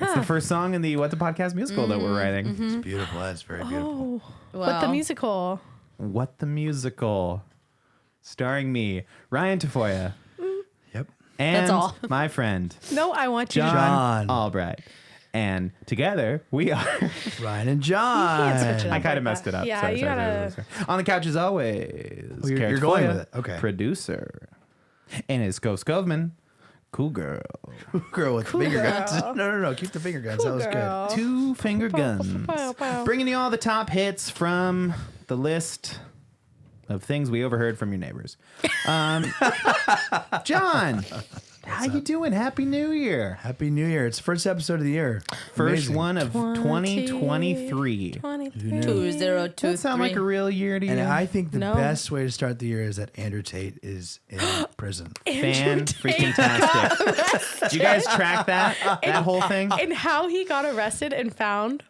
It's the first song in the What the Podcast musical that we're writing. It's beautiful. That's very beautiful. What the musical? What the musical, starring me, Ryan Tafolla, Yep. and That's all. my friend No, I want you to. John Albright, and together we are. Ryan and John. You can't switch it up I kind like of messed that. it up. Yeah, Sorry, you gotta. On the couch as always. Oh, you're Cara going Tafolla, with it. Okay. Producer, and it's Skovmand. Cool girl. Girl with finger guns. No. Keep the finger guns. Cool That was girl. good. 2 finger guns. Pow, pow. Bringing you all the top hits from the list of things we overheard from your neighbors. John, how you doing? Happy New Year. Happy New Year. It's the first episode of the year. First Amazing. one of 2023. 2023. Doesn't sound like a real year to you. And I think the No. best way to start the year is that Andrew Tate is in prison. Fan freaking tastic. Did you guys track that? That whole thing? And how he got arrested and found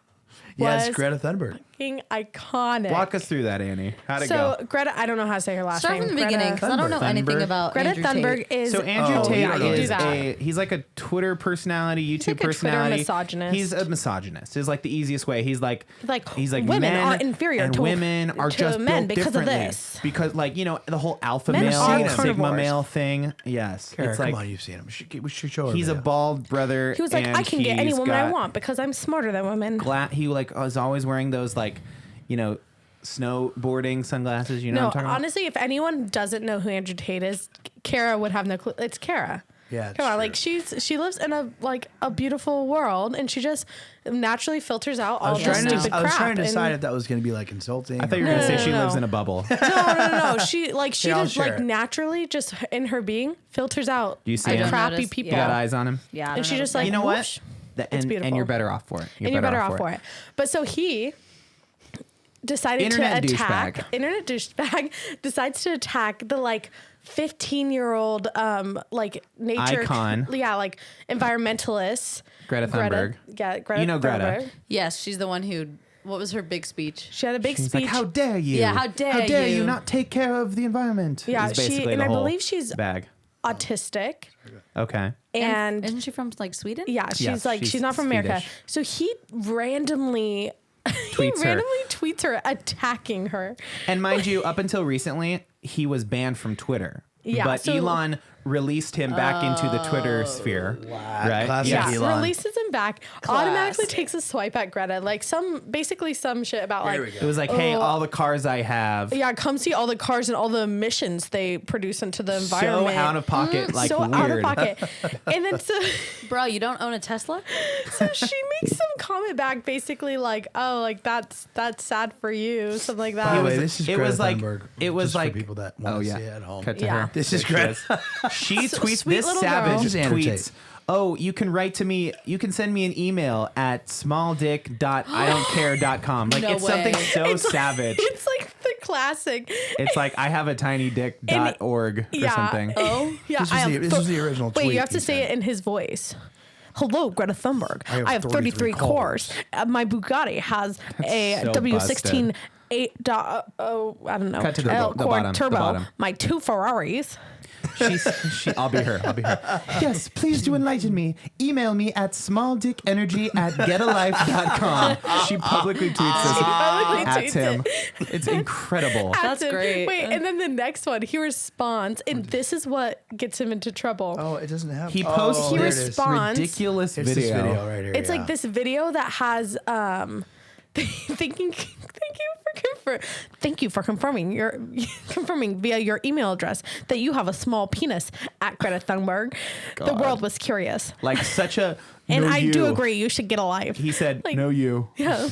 Yes, was Greta Thunberg. fucking iconic. Walk us through that, Annie. How'd it So go? Greta, I don't know how to say her last Start name. from the beginning because I don't know anything Thunberg. about Greta Andrew Thunberg Tate. is. So Andrew Oh, Tate yeah, you do is that. he's like a Twitter personality, YouTube like a Twitter personality. misogynist. He's a misogynist. Is like the easiest way. He's like women men are inferior and to women are to just men built because of differently. this. Because like the whole alpha Men male, are sigma carnivores. male thing. Yes, Cara, it's come like on, you've seen him. We should show her. he's a video. bald brother. He was like, and I can get any he's woman I got want because I'm smarter than women. He like is always wearing those like snowboarding sunglasses. You know No, what I'm talking honestly, if anyone doesn't know who Andrew Tate is, Cara would have no clue. It's Cara. Yeah, Come on, true. like she lives in a beautiful world, and she just naturally filters out all the stupid crap. I was trying to decide and- if that was going to be like insulting. about? I thought you were No, gonna say no, she no, lives no. in a bubble. No. She Here, I'll just share like it. naturally, just in her being, filters out Do you see I him? don't crappy notice. people. You got eyes on him. Yeah, I And don't she know just this like, You know whoosh, what? it's beautiful. And you're better off for it. and you're better off for it. But so he decided Internet to attack. douchebag. Internet douchebag decides to attack the 15-year-old nature Icon. environmentalist Greta Thunberg. Greta. You know Greta. Thunberg. Yes, she's the one who. What was her big speech? She had a big He's speech. like, how dare you? Yeah, how dare you you not take care of the environment? Yeah, is basically and the I whole believe she's bag. autistic. Okay. And isn't she from Sweden? yeah, she's Yes, she's not from America. Swedish. So he randomly Tweets her. tweets her attacking her. And mind you, up until recently, he was banned from Twitter. Yeah, But so- Elon released him back into the Twitter sphere. Right? Classic Yes. Elon. Releases him back, automatically takes a swipe at Greta, basically some shit about There we go. It was like, hey, all the cars I have. yeah, come see all the cars and all the emissions they produce into the So environment. out of pocket, like so weird. out of pocket. And then Bro, you don't own a Tesla? so she makes some comment back, basically that's sad for you, something like that. By the way, was- this is it Greta was like- Thunberg. it was just like- for people that want Oh to yeah. see it at home. Cut to Yeah. her. This is There she Greta. is. She tweets sweet this little savage girl. This is Andrew tweets. Tate. Oh, you can write to me. You can send me an email at smalldick.idon'tcare.com. Like No it's something way. so savage. It's like the classic. It's like I have a tinydick.org or Yeah. something. Oh, yeah. This was the original Wait, tweet you have to he say said. it in his voice. Hello, Greta Thunberg. I have 33 cars. My Bugatti has a so W16 I don't know. Cut to the L the Cord bottom, the turbo. bottom. My 2 Ferraris. I'll be her. Yes, please do enlighten me. Email me at smalldickenergy@getalife.com. She publicly tweets this publicly at tweets him. It's incredible. That's great. Wait, and then the next one, he responds, and this is what gets him into trouble. Oh, it doesn't have. He posts Oh, He there it this is. responds. ridiculous It's this video. video right here. It's yeah. like this video that has thank you for confirming via your email address that you have a small penis at Greta Thunberg. The God. world was curious. Like such a. And no I you. do agree, you should get a life. He said, Like- "No, you." Yeah.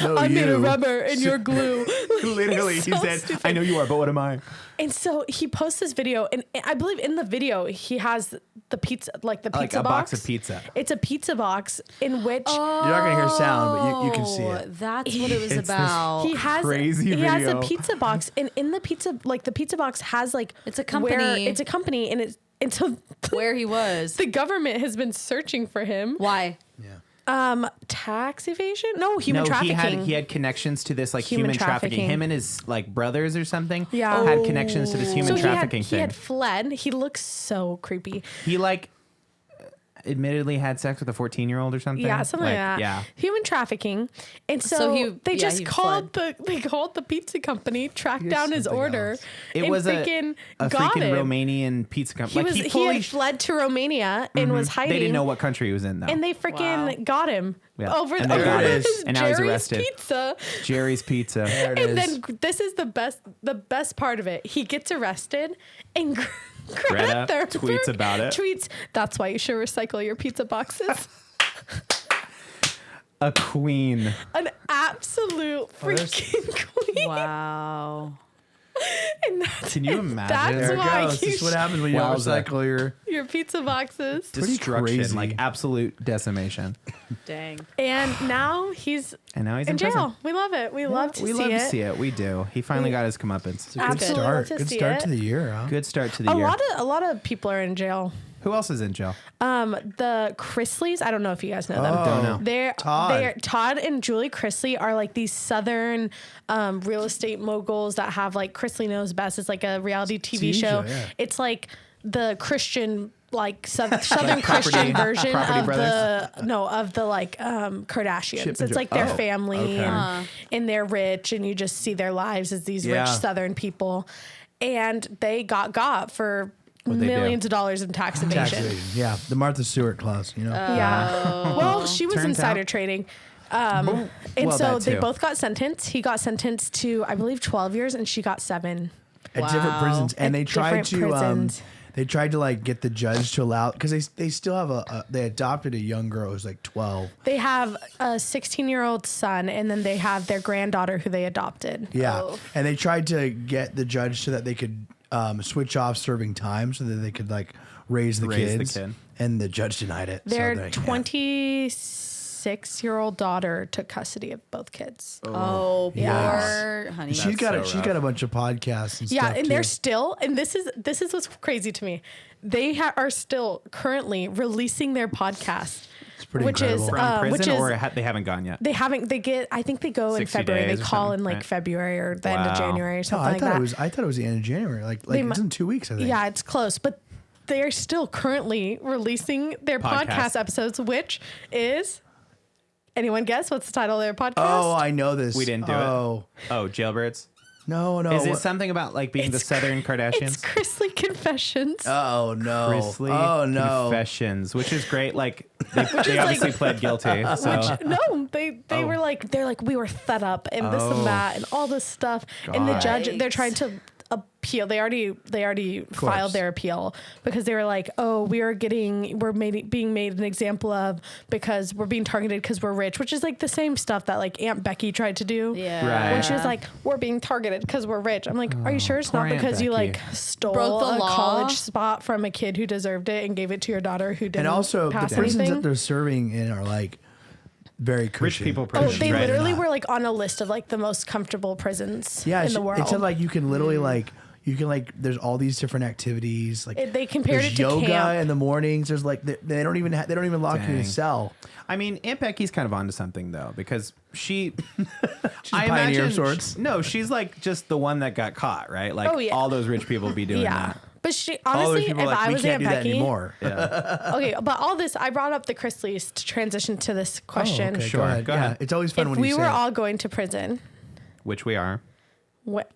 No, I'm made you. of rubber and you're glue. Literally, He's he so said, stupid. "I know you are, but what am I?" And so he posts this video, and I believe in the video he has the pizza, like the pizza Like a box of pizza. It's a pizza box in which You're not gonna hear sound, but you can see Oh, it. that's what it was It's this- about. he has crazy he has a video. pizza box, and in the pizza box has It's a company. It's a company, and so Where he was. the government has been searching for him. Why? Yeah. Tax evasion? No, human trafficking. he had connections to this like Human human trafficking. trafficking. Him and his like brothers or something Yeah. had connections to this human so trafficking he thing. had fled. He looks so creepy. He like admittedly had sex with a 14-year-old or something. Yeah, something like that. Yeah. Human trafficking. And so, So they he just called the pizza company, tracked down his something order. else. It and was freaking a got freaking him. Romanian pizza company. He had fled to Romania and was hiding. They didn't know what country he was in though. And they freaking Wow. got him Yeah. over And they over got him. his And now he's Jerry's arrested. Pizza. Jerry's Pizza. There it And is. then this is the best part of it. He gets arrested and Greta Thunberg tweets about it. Tweets, that's why you should recycle your pizza boxes. A queen. An absolute freaking queen. Wow. And that's, Can you imagine? That's There it why goes. you This is what happens when you Wowza. recycle your pizza boxes. Pretty Destruction, crazy. like absolute decimation. Dang. And now he's And now he's in in prison. jail. We love it. We love to We see love it. to see it. We do. He finally got his comeuppance. Good Absolutely love start. to Good see start it. to the year, huh? Good start to the A year. lot of people are in jail. Who else is in jail? The Chrisleys, I don't know if you guys know them. Don't know. Todd and Julie Chrisley are like these Southern real estate moguls that have like Chrisley Knows Best. It's like a reality TV TV show. show, yeah. It's like the Christian like Southern Property- Christian version Property of Brothers? the like Kardashians. Chip and It's like Jo- their Oh, family okay. and they're rich and you just see their lives as these Yeah. rich Southern people. And they got for What'd they do? millions of dollars in tax evasion. Tax evasion. Yeah, the Martha Stewart clause. You know. Yeah. Well, she was Turns insider out- trading. And Well, so that they too. both got sentenced. He got sentenced to, I believe, 12 years and she got 7. At different Wow. prisons, and At they tried different to prisons. they tried to like get the judge to allow, because they still have they adopted a young girl who's like 12. They have a 16-year-old son and then they have their granddaughter who they adopted. Yeah, Oh. and they tried to get the judge so that they could switch off serving time so that they could like raise the Raise the kids. kid. And the judge denied it. Their so they, 26-year-old daughter took custody of both kids. Oh, poor Yeah. honey. She's got so she's rough. got a bunch of podcasts and Yeah, stuff. and too. they're still, and this is what's crazy to me. They are still currently releasing their podcast. It's pretty which incredible. is From which prison is or they haven't gone yet? they haven't. They get. I think they go in 60 February. They days or call something, in like right? February or the end of Wow. January or No, something I like thought that. it was the end of January. Like They it's mu- in 2 weeks, I think. Yeah, it's close, but they're still currently releasing their Podcast. podcast episodes, which is. Anyone guess what's the title of their podcast? Oh, I know this. We didn't do it. Oh, jailbirds. No, Is it what- something about like being the It's Southern It's Kardashians? Chrisley Confessions. Oh no! Chrisley Oh no! Confessions, which is great. Like they is obviously like- pled guilty. So No, they were like we were fed up and this Oh. and that and all this stuff. And the judge, they're Yikes. trying to appeal. They already filed their appeal because they were like, oh, we're being made an example of because we're being targeted because we're rich, which is like the same stuff that like Aunt Becky tried to do. Yeah. Right. When she was like, we're being targeted because we're rich. I'm like, are you sure it's poor not Aunt because you Becky. like stole Broke the a law? college spot from a kid who deserved it and gave it to your daughter who didn't And also, the pass prisons anything? that they're serving in are like very rich cushy. people Oh, prisons, they right? literally were like on a list of like the most comfortable prisons Yeah, in the world. it said like you can literally like there's all these different activities like They compared there's it to yoga camp. in the mornings. There's like they don't even lock you in a Dang. cell. I mean, Aunt Becky's kind of onto something though, because she, I a pioneer of imagine, sorts. no, she's like just the one that got caught, right? Like Oh, yeah. all those rich people be doing yeah. that. But she All those honestly, if people are like I we was can't Aunt do that Becky, anymore. okay. But all this, I brought up the Chrisleys to transition to this question. Oh, okay, Sure, go ahead. go Yeah, ahead. it's always fun If when we you were say all going to prison, Which we are. what?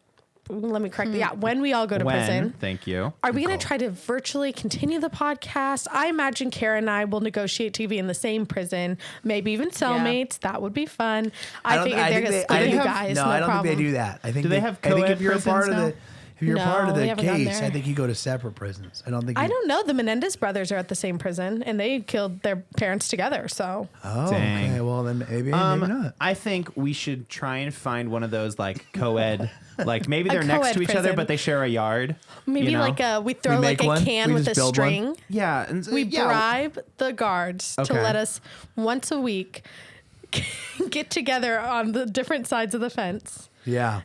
Let me correct. Yeah, when we all go to When? prison, Thank you. are we going to try to virtually continue the podcast? I imagine Cara and I will negotiate to be in the same prison, maybe even cellmates. That would be fun. I figured they're going to split you guys. No, No I don't problem. think they do that. I think Do they have I think co-ed if you're a part of prisons the if you're part No, of we the haven't gone case, there. I think you go to separate prisons. I don't think. I don't know. The Menendez brothers are at the same prison, and they killed their parents together. So Oh, Dang. okay. Well, then maybe not. I think we should try and find one of those like co-ed, like maybe they're A next co-ed to each other, prison. but they share a yard. maybe you know? like we throw We like make a one? can We with just a build one? string. Yeah, and We yeah, bribe the guards to Okay. let us once a week get together on the different sides of the fence. Yeah.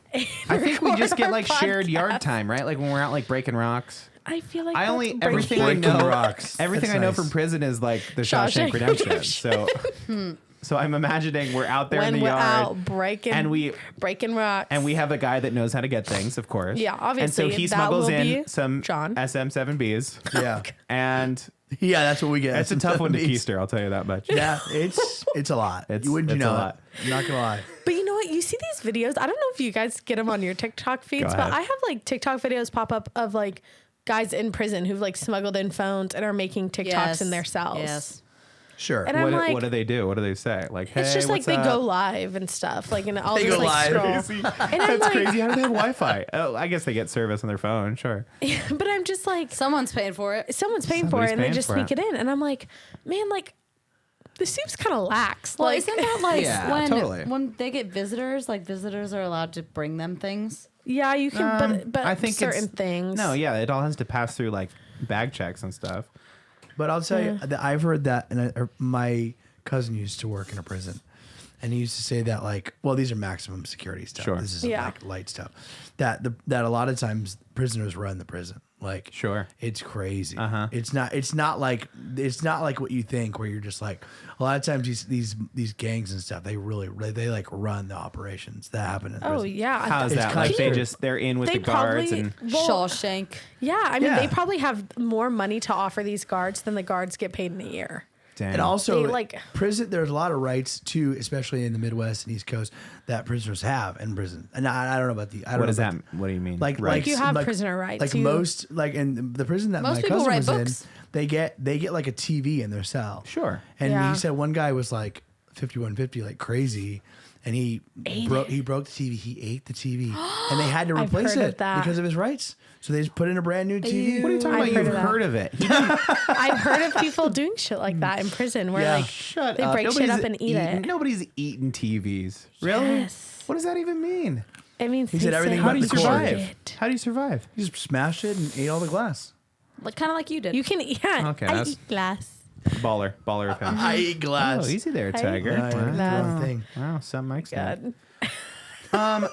I think we just record get our like shared yard podcast. time, right? Like when we're out like breaking rocks. I feel like I that's only breaking- everything I Breaking know. rocks. Everything That's I know nice. from prison is like the Shawshank Shawshank Redemption. So I'm imagining we're out there when in the we're yard, out breaking and breaking rocks. and we have a guy that knows how to get things, of course. Yeah, And so obviously, he that smuggles will in be some John. SM7Bs, Yeah. and Yeah, that's what we get. It's a tough one to Meats. keister, I'll tell you that much. Yeah, it's a lot. It's you wouldn't a know lot. it. I'm not gonna lie. But you know what? You see these videos. I don't know if you guys get them on your TikTok feeds, Go but ahead. I have like TikTok videos pop up of like guys in prison who've like smuggled in phones and are making TikToks in their cells. Yes. Sure. And I'm like, What do they do? What do they say? Like, hey, it's just like what's they up? go live and stuff. Like, and I'll They just go like live. scroll. Crazy. And I'm That's like, crazy. How do they have Wi-Fi? Oh, I guess they get service on their phone. Sure. but I'm just like, Someone's paying for it. someone's paying for Somebody's it and they paying just for sneak it. it in. And I'm like, man, like, this seems kind of lax. Well, like, isn't that like Yeah, when totally. when they get visitors? Like visitors are allowed to bring them things. yeah, you can, but I think certain it's, things. No, yeah, it all has to pass through like bag checks and stuff. But I'll tell you that I've heard that, and my cousin used to work in a prison, and he used to say that like, well, these are maximum security stuff. Sure. This is Yeah. like light stuff. That a lot of times prisoners run the prison. Like, Sure. it's crazy. Uh-huh. It's not like what you think, where you're just like, a lot of times these gangs and stuff, they like run the operations that happen in prison. Oh yeah. How's It's that? kind Like of- they're in with They the guards probably- and Well, Shawshank. Yeah, I mean, Yeah. they probably have more money to offer these guards than the guards get paid in a year. damn. And also, They, like- prison. There's a lot of rights too, especially in the Midwest and East Coast, that prisoners have in prison. And I don't know about the. I don't what know does about that? What do you mean? Like, Right. Like you have prisoner rights. Like You- most, like in the prison that Most my people cousin write was books. in, they get like a TV in their cell. Sure. And Yeah. he said one guy was like 5150, like crazy, and he broke the TV. He ate the TV, and they had to I've replace heard of it that. because of his rights. So they just put in a brand new TV. What are you talking I've about? You've heard of that. heard of it. He didn't I've heard of people doing shit like that in prison where Yeah. like shut they up. break shit Nobody's up and eat eating- it. Nobody's eating TVs. Really? Yes. What does that even mean? It means He said they everything say but How do you the cord. survive? How do you survive? He just smashed it and ate all the glass. Like kind of like you did. You can yeah. Okay, I that's- eat glass. Baller of him. I eat glass. Oh, easy there, I- Tiger. Yeah, that's the wrong thing. Wow, some Mike's dad. God.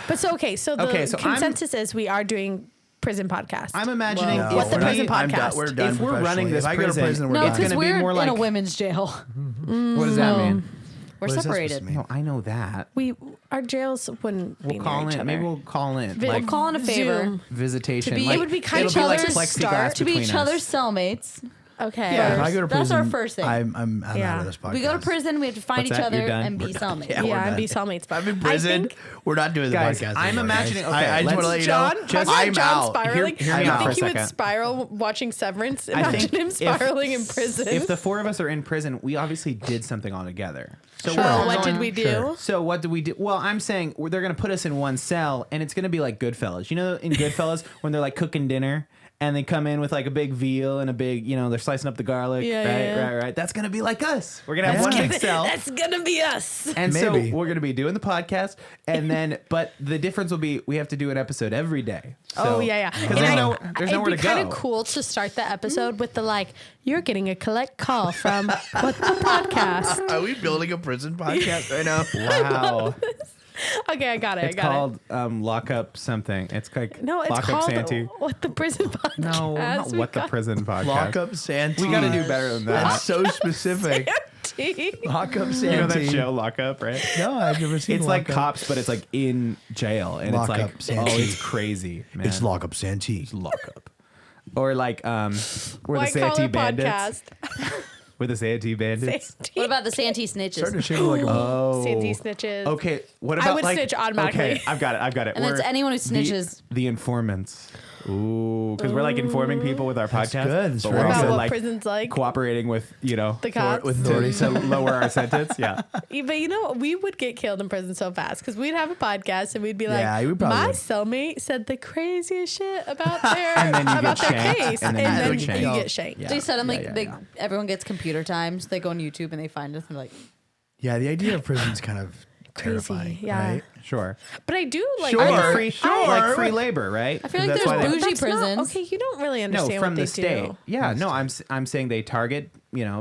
But so the Okay, so I'm- consensus is we are doing prison podcast. I'm imagining No, if What's the we're not- prison I'm podcast? done. We're done. If we're running professionally. this if I go to prison- prison, we're no, done. It's gonna because be we're more in a like- women's jail. What does that mean? We're What is that supposed separated. to mean? No, I know that. our jails wouldn't be We'll near call each in. other. Maybe we'll call in. Vi- Like We'll call in a favor. Zoom. visitation. to be- like, it would be kind it'll of be like each other's plexiglass to be between each us. other's cellmates. Okay. Yeah, if First. I go to That's prison, our first thing. I'm Yeah. out of this podcast. We go to prison. We have to find What's each that? other You're done? and be We're cellmates. Yeah, Yeah, we're and done. be cellmates. If I'm in prison, we're not doing the Guys, podcast. I'm anymore, imagining- guys. okay, I just want to let you know. John, Just- talk I'm about John out. spiraling. Hear me you out for think a he would second. spiral watching Severance? I Imagine think him if- spiraling in prison. If the four of us are in prison, we obviously did something all together. So oh, we're all what going- did we do? Sure. So what do we do? Well, I'm saying they're going to put us in one cell, and it's going to be like Goodfellas. You know, in Goodfellas when they're like cooking dinner, and they come in with like a big veal and a big, they're slicing up the garlic. Yeah, Right. That's going to be like us. We're going to have one Yeah. big cell. That's gonna be us. And Maybe. so we're going to be doing the podcast, and then, but the difference will be we have to do an episode every day. So, Oh yeah. Because there's It'd nowhere be to go. kind of cool to start the episode with the like, you're getting a collect call from what the podcast. Are we building a prison podcast right now? Wow. Okay, I got it. It's I got called Lock Up something. It's like it. No, it's Lock Up called Santee. what the prison podcast. No, not We what the got prison podcast. Lock up Santee. We got to do better than that. That's so specific. tea. Lock up Santee. You know that show Lock Up, right? No, I've never seen. It's Lock like Up. cops, but it's like in jail, and Lock it's Up like Santee. it's crazy, man. It's Lock Up Santee. Lock Up, or like we're Why the call Santee it Bandits. podcast? We're the Santee Bandits. Santee. What about the Santee snitches? Starting to shake like a. Oh, Santee snitches. Okay, what I about would like, snitch automatically. Okay, I've got it. And that's anyone who snitches. The informants. Ooh, because we're like informing people with our podcast. good. That's but very we're good. also About what like prison's like. cooperating with The cops. with to, authorities. to lower our sentence. Yeah. But you know, we would get killed in prison so fast because we'd have a podcast and we'd be like, Yeah, you probably my would. cellmate said the craziest shit about their, And then you about get their shanked, case. and And then you then get you shanked. get shanked. Yeah. They suddenly, Yeah. everyone gets computer times. They go on YouTube and they find us and they're like, Yeah, the idea of prison's kind of Crazy, terrifying. yeah. Right? Sure. But I do like Sure. I- Free, Sure. like free labor, right? I feel like That's there's why they- bougie That's not- prisons. okay, you don't really No, understand from what they the state. do. Yeah, no, I'm saying they target,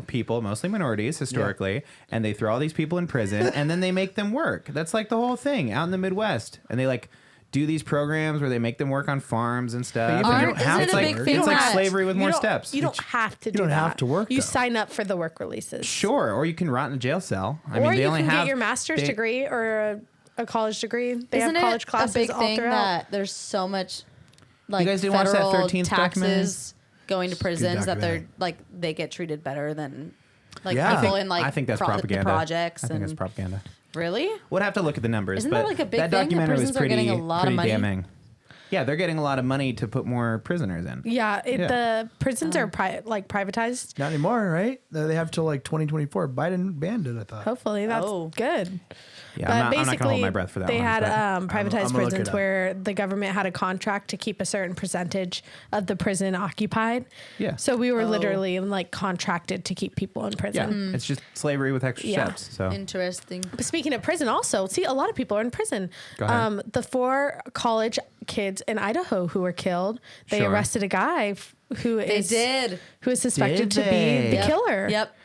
people, mostly minorities historically, and they throw all these people in prison and then they make them work. That's like the whole thing out in the Midwest. And they like do these programs where they make them work on farms and stuff. But you And don't have it's to like work. it's like that slavery with You more don't- steps. You don't have to do don't that. have to work, You though. sign up for the work releases. Sure, or you can rot in a jail cell. I Or mean, they you only can have get your master's they- degree or a college degree. They Isn't have college it classes a big all thing throughout. that there's so much like guys didn't watch that federal 13th documentary? taxes going to prisons that they're documentary. like they get treated better than like Yeah. people in like I think that's propaganda. the projects. I think and that's propaganda. Really? We'll have to look at the numbers. Isn't but that like a big that thing that documentary was prisons are pretty, getting a lot of pretty money? damning. Yeah, they're getting a lot of money to put more prisoners in. Yeah, the prisons are privatized. Not anymore, right? They have till like 2024. Biden banned it, I thought. Hopefully, that's Oh. good. Yeah, But I'm not basically, gonna hold my breath for that they one, had but- privatized I'm gonna look prisons it up. where the government had a contract to keep a certain percentage of the prison occupied. Yeah. So we were literally like contracted to keep people in Yeah, prison. it's just slavery with extra Yeah. steps. So Interesting. But speaking of prison, also, see, a lot of people are in prison. Go ahead. The 4 college kids in Idaho who were killed, they Sure. arrested a guy who is suspected Did to be they? the Yep. killer. Yep.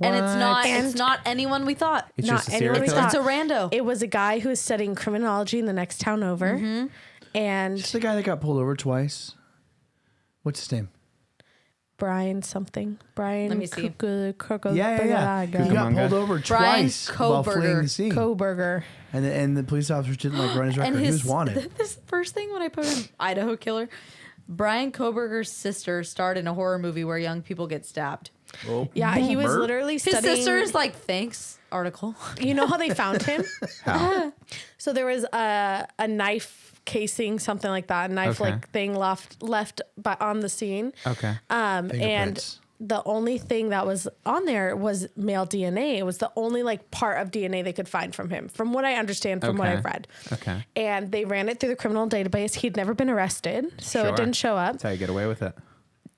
And it's not And- it's not anyone we thought. it's Not just a anyone serial we killer. thought. It's a rando. It was a guy who was studying criminology in the next town over. Mm-hmm. And It's the guy that got pulled over twice. What's his name? Brian something. Brian Let me see. Yeah. He got Cucamonga. pulled over Brian twice while fleeing Kohberger. the scene. Koberger. And the police officers didn't like run his record. He was wanted. This first thing when I put in Idaho killer, Brian Kohberger's sister starred in a horror movie where young people get stabbed. Oh. Yeah, he was Boomer. literally His studying. sister's like, thanks, article. You know how they found him? How? So there was a knife casing, something like that, a knife Okay. like thing left on the scene. Okay. And Fingerprints. the only thing that was on there was male DNA. It was the only like part of DNA they could find from him, from what I understand, from what Okay. I've read. Okay. And they ran it through the criminal database. He'd never been arrested, so Sure. it didn't show up. That's how you get away with it.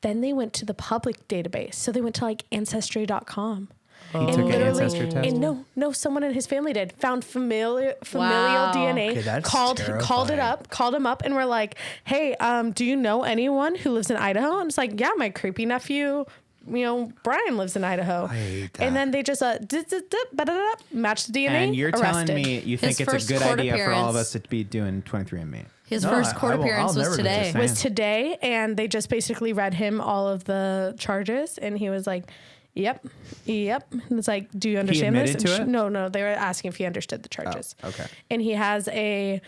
Then they went to the public database. So they went to like ancestry.com. He took an literally- ancestry test. And no, someone in his family did. Found familial Wow. DNA. Okay, that's called terrifying. him up, and we're like, "Hey, do you know anyone who lives in Idaho?" And it's like, "Yeah, my creepy nephew, Brian lives in Idaho." I hate that. And then they just match the DNA. And you're arrested. telling me you think His it's first a good court idea for all of appearance. us to be doing 23andMe? His No, first I court won't- appearance I'll was never do today. this. was today, and they just basically read him all of the charges, and he was like, "Yep." And it's like, "Do you understand this?" admitted to And it? No. They were asking if he understood the charges. Oh, okay. And he has a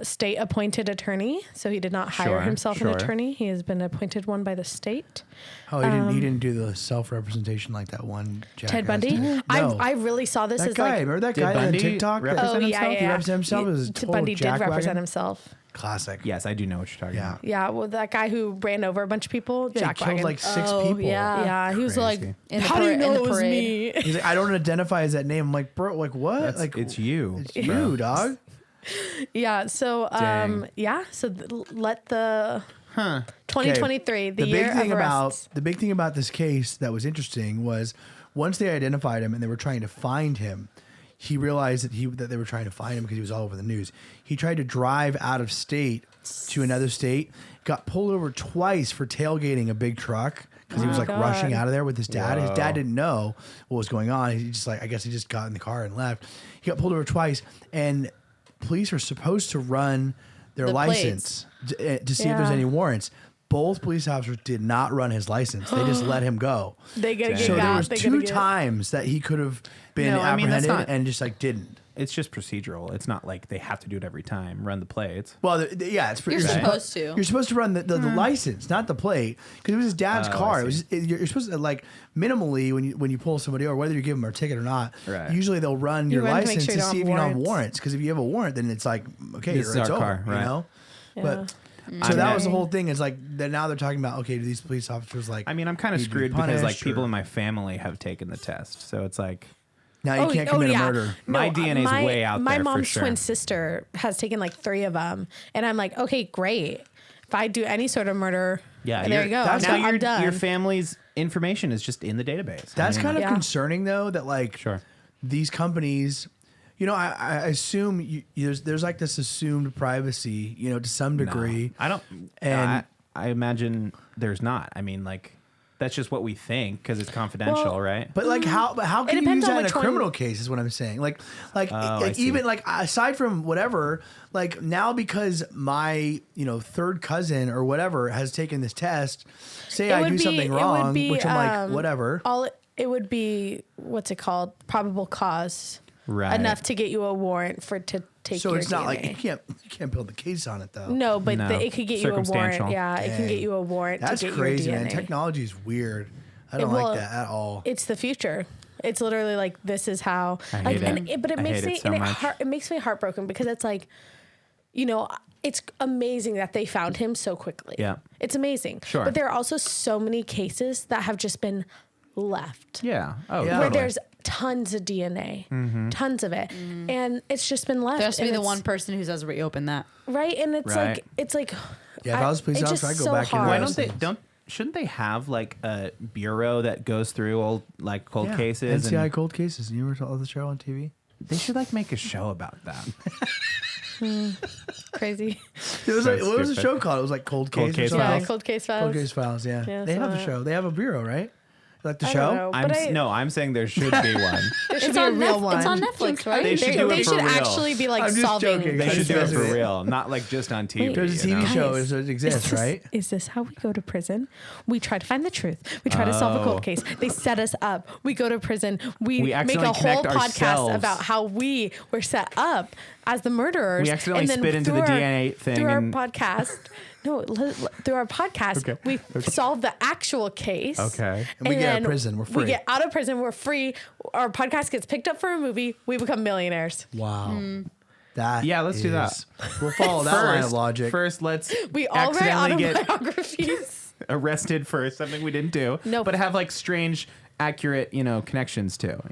state-appointed attorney, so he did not hire Sure, himself an sure. attorney. He has been appointed one by the state. Oh, he didn't do the self-representation like that one jackass Ted Bundy. did. No. I really saw this that as guy. like. Remember that Did guy on Bundy TikTok? represent Oh yeah, himself? yeah. He represented himself as a Ted total Bundy did jackwagon? represent himself. Classic. Yes, I do know what you're talking Yeah. about. Yeah, well, that guy who ran over a bunch of people, Yeah, he Jack killed Wagon. like 6 Oh, people. yeah. Yeah, he was like, Crazy. In the "How do you in know the it was parade. me?" He's like, I don't identify as that name. I'm like, bro, like what? That's, like it's you. It's bro. you, dog. Yeah. So, Dang. So let the 2023, the The year big thing of about arrests. the big thing about this case that was interesting was once they identified him and they were trying to find him, he realized that they were trying to find him because he was all over the news. He tried to drive out of state to another state, got pulled over twice for tailgating a big truck because he was like God. rushing out of there with his dad. His Whoa. dad didn't know what was going on. He just I guess he just got in the car and left. He got pulled over twice, and police were supposed to run their The license to see if there's Yeah. any warrants. Both police officers did not run his license. They just let him go. They gotta get So there got. was They gotta 2 get- times that he could have been No, I mean, that's apprehended not- and just didn't. It's just procedural. It's not like they have to do it every time. Run the plates. Well, yeah, it's You're supposed to. You're supposed to run the license, not the plate, because it was his dad's Oh, I car. It was see. you're supposed to like minimally when you pull somebody over, whether you give them a ticket or not. Right. Usually they'll run your run to make license sure to you don't see have if you don't have warrants. warrants. Because if you have a warrant, then it's like okay, This it's is our over. car, right. You know, but. Yeah. So that was the whole thing. Is like that now they're talking about okay, do these police officers like? I mean, I'm kind of need to be screwed because like punished, people or- in my family have taken the test, so it's like now you can't commit a murder. My DNA is way out My there for mom's sure. twin sister has taken like 3 of them, and I'm like, okay, great. If I do any sort of murder, there you go. that's now I'm done. your family's information is just in the database. That's kind of Yeah. concerning though. That like Sure. these companies, I assume there's like this assumed privacy, to some degree. I don't. And- I imagine there's not. I mean, like that's just what we think because it's confidential, Well, right? But like how can you depends use on that in a which one- criminal case is what I'm saying. Like I see. even like aside from whatever, like now because my third cousin or whatever has taken this test, say It I would do be- something it would wrong, be, which I'm like whatever. It would be what's it called? Probable cause. Right. enough to get you a warrant to take So your it's not DNA. like you can't build the case on it though. No, but No. it could get you a warrant. Circumstantial. Yeah, it can get you a warrant That's to get crazy, your DNA. man. Technology is weird. I don't Well, like that at all. It's the future. It's literally like this is how. I like, hate it. But it I makes hate it me so much. it makes me heartbroken because it's like, you know, it's amazing that they found him so quickly. Yeah. It's amazing. Sure. But there are also so many cases that have just been left. Yeah. Oh, Yeah. Where totally. there's tons of DNA, Mm-hmm. tons of it, and it's just been left. There has to be and the it's- one person who says reopen that. right, and it's Right. like Yeah, if I was police it's officer, just I'd go back in hard. Why and don't they shouldn't they have like a bureau that goes through old like cold Yeah, cases? NCI And cold cases. You ever saw the show on TV? they should like make a show about that. Crazy. It was So like, what was the stupid. show called? It was like Cold Case. Cold or Case something. Yeah, Files. cold case files. Cold Case Files. Yeah, Yeah, they have so a show. They have a bureau, right? Like the I show. don't know, but I'm saying there should be one. there should It's be a on, real Netflix. one. It's on Netflix, right? They should do it They for should real. actually be like I'm just solving. joking. They I should just do it messing for with you. real, not like just on TV. There's a you TV know? show. Guys, So it exists, right? Is this how we go to prison? We try to find the truth. We try to solve a Oh. cold case. They set us up. We go to prison. We make accidentally a whole connect podcast ourselves. about how we were set up as the murderers. We accidentally and then spit into through the our- DNA thing Through our and- podcast. No, through our podcast, Okay. we solve the actual case. Okay. And we get out of then prison. We're We free. get out of prison. We're free. Our podcast gets picked up for a movie. We become millionaires. Wow. That Yeah, let's do that. is- We'll follow that line of logic. First, let's We all write accidentally get autobiographies. arrested for something we didn't do. Nope. But have like strange, accurate, connections to,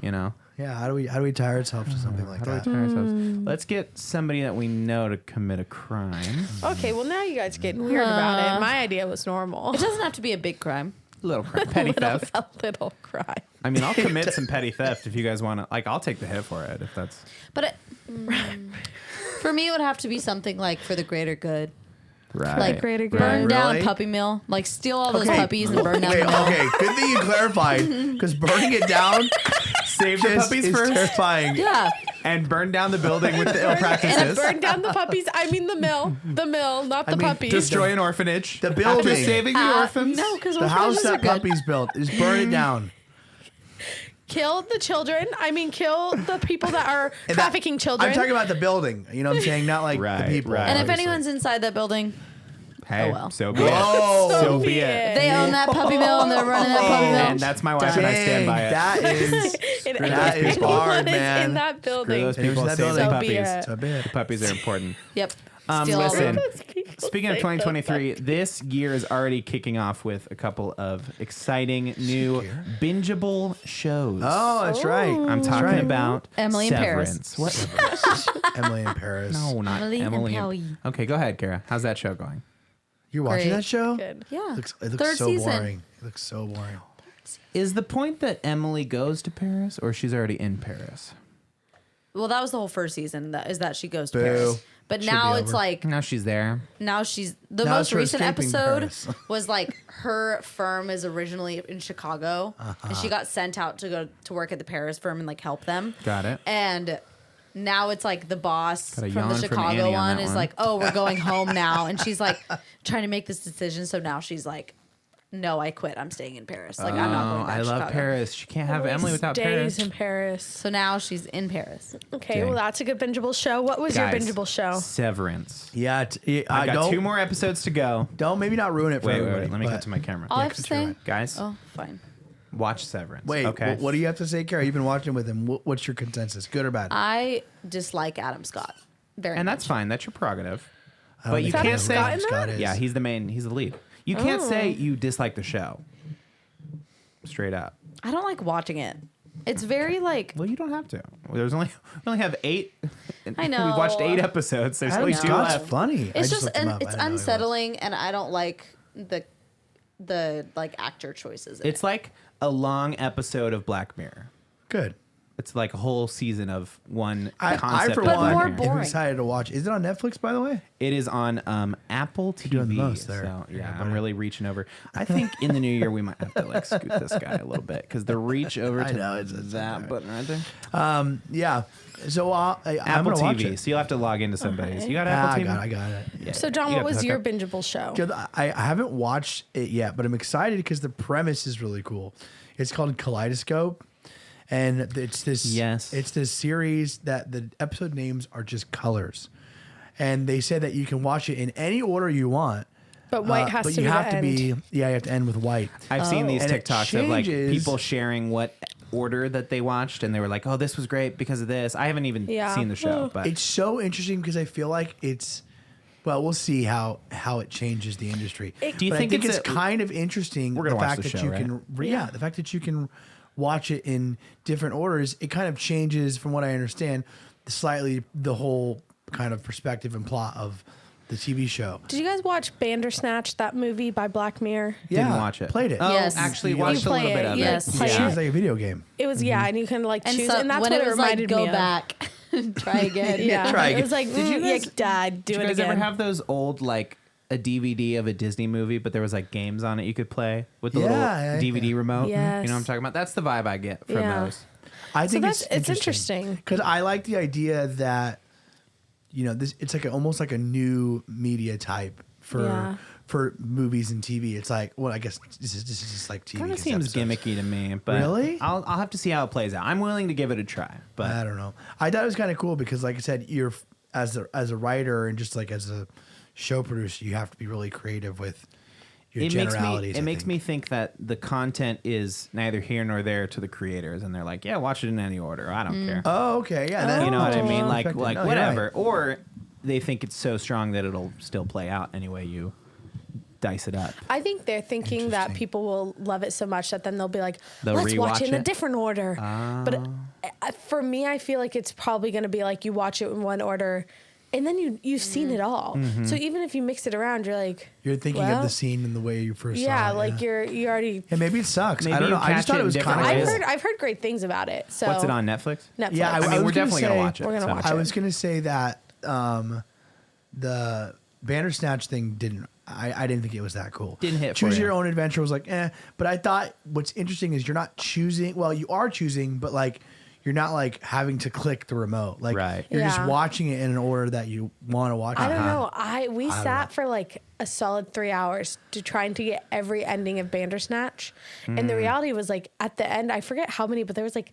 Yeah, how do we tie ourselves to something like How do we that? turn ourselves? Let's get somebody that we know to commit a crime. Okay, well now you guys are getting weird about it. My idea was normal. It doesn't have to be a big crime. Little crime. Petty theft. A little cry. I mean, I'll commit some petty theft if you guys want to. Like, I'll take the hit for it if that's. But for me, it would have to be something like for the greater good. Right. Like Greater good. burn down Really? a puppy mill. Like steal all those Okay. puppies and burn down Wait, the mill. okay, good thing you clarified because burning it down Save the just puppies is first terrifying. Yeah. and burn down the building with the ill And practices. burn down the puppies. I mean the mill, not the I mean, puppies. Destroy an orphanage. The After building. saving the orphans. No, because The house that puppies built is burn it down. Kill the children. I mean, kill the people that are And that- trafficking children. I'm talking about the building. You know what I'm saying? Not like Right, the people. right. And if obviously. anyone's inside that building, Hey, well. so be it. Whoa. So be it. they own that puppy mill and they're running that puppy mill. And that's my wife, and I stand by it. That is And that is anyone hard, is man. in that Screw building. those There's people. that Save the building. So be puppies. it. so bad. The puppies are important. Yep. Steal all Listen. them. Speaking of 2023, this year is already kicking off with a couple of exciting new bingeable shows. Oh, that's right. I'm talking right. about Emily in Paris. Severance. What? Emily in Paris. No, not Emily in Emily. Paris. Okay, go ahead, Cara. How's that show going? You're watching Great. that show? Good. Yeah. It looks Third so season. boring. It looks so boring. Is the point that Emily goes to Paris, or she's already in Paris? Well, that was the whole first season. That she goes to Boo. Paris. But Should now be it's over. like Now she's there. now she's the Now most it's her recent escaping episode Paris. was like her firm is originally in Chicago and she got sent out to go to work at the Paris firm and like help them. Got it. And now it's like the boss Got a from yawn the from Chicago Annie on one that is one. like, "Oh, we're going home now." And she's like trying to make this decision, so now she's like, "No, I quit. I'm staying in Paris. Like I'm not going back I to love Chicago." Paris. She can't have Emily Emily without stays Paris. in Paris. So now she's in Paris. Okay, Dang. well that's a good bingeable show. What was Guys, your bingeable show? Severance. Yeah, I got don't, 2 more episodes to go. Don't maybe not ruin it for Wait, everybody. let me but- get to my camera. All I have to say, Guys, oh, fine. watch Severance. Wait, okay. what do you have to say, Cara? You've been watching with him. What's your consensus? Good or bad? I dislike Adam Scott very And much. that's fine. That's your prerogative. I don't But you think I can't know say who Adam Scott Scott is. Yeah, he's the lead. You can't say you dislike the show. Straight up. I don't like watching it. It's very like Well, you don't have to. There's only we only have 8. I know. We've watched 8 episodes. There's Adam only 2 Scott's left. funny. I it's just looked him up. I it's didn't know who he was. unsettling, and I don't like the like actor choices. In It's like a long episode of Black Mirror. Good. It's like a whole season of one I concept. for of But Black more one, Mirror. am boring. excited to watch. Is it on Netflix, by the way? It is on Apple TV. doing the most there. So yeah, Yeah, I'm buddy. really reaching over. I think in the new year we might have to like scoot this guy a little bit because the reach over I to know, it's that button right there. Yeah. So I'm Apple gonna watch TV. it. So you'll have to log into somebody's. Okay. You got Ah, Apple TV? I got it. Yeah. So John, You what have to was hook your up. bingeable show? 'Cause I haven't watched it yet, but I'm excited because the premise is really cool. It's called Kaleidoscope, and it's this Yes. it's this series that the episode names are just colors, and they say that you can watch it in any order you want. But white has but to you be have the to end. be you have to end with white. I've seen these And it TikToks of like changes. people sharing what order that they watched, and they were like, "Oh, this was great because of this." I haven't even Yeah. seen the show, but It's so interesting because I feel like it's. Well, we'll see how it changes the industry. Do you But think I think it's it's a- kind of interesting We're the gonna watch fact the that show, you right? can the fact that you can watch it in different orders. It kind of changes, from what I understand, slightly the whole kind of perspective and plot of the TV show. Did you guys watch Bandersnatch, that movie by Black Mirror? didn't watch it. Played it. Oh, Yes. actually You watched a play little bit it, of yes. it. Play It it. was like a video game. It was and you can like And choose, so and that's when what it was reminded like, me go of. back and try again. Yeah, Try it again. was like, Did you guys- Dad, do Did it you guys again. ever have those old like a DVD of a Disney movie, but there was like games on it you could play with the Yeah, little yeah, DVD yeah. remote? Yes. You know what I'm talking about? That's the vibe I get from Yeah. those. I think that's- it's interesting. because I like the idea that this it's like almost like a new media type Yeah. for movies and TV. It's like, well, I guess this is just like TV. Kind of 'cause seems episodes. gimmicky to me, but Really? I'll have to see how it plays out. I'm willing to give it a try, but I don't know. I thought it was kind of cool because, like I said, you're as a writer and just like as a show producer, you have to be really creative with your generalities. it makes me think that the content is neither here nor there to the creators, and they're like, yeah, watch it in any order. I don't care. Oh, okay, yeah. That, You know what I mean? Oh. Like Perfect. No, you're whatever. right. Or they think it's so strong that it'll still play out any way you dice it up. I think they're thinking that Interesting. people will love it so much that then they'll be like, They'll let's watch rewatch it in a it? different order. But for me, I feel like it's probably going to be like you watch it in one order and then you've seen it all. Mm-hmm. So even if you mix it around, you're like, You're thinking well, of the scene in the way you first yeah, saw it. like you already. And maybe it sucks. Maybe I don't you know. I just catch thought it it in was different kind of ways. cool. I've heard great things about it. So What's it on Netflix? Netflix. Yeah, I mean, was we're gonna definitely gonna say- watch it. We're gonna so. watch I it. was gonna say that the Bandersnatch thing didn't. I didn't think it was that cool. Didn't hit for Choose you. your own adventure was like, eh. But I thought what's interesting is you're not choosing. Well, you are choosing, but like you're not like having to click the remote. Like Right. you're just Yeah. watching it in an order that you want to watch. I it. don't know. We don't sat know. for like a solid 3 hours to trying to get every ending of Bandersnatch, and the reality was like at the end, I forget how many, but there was like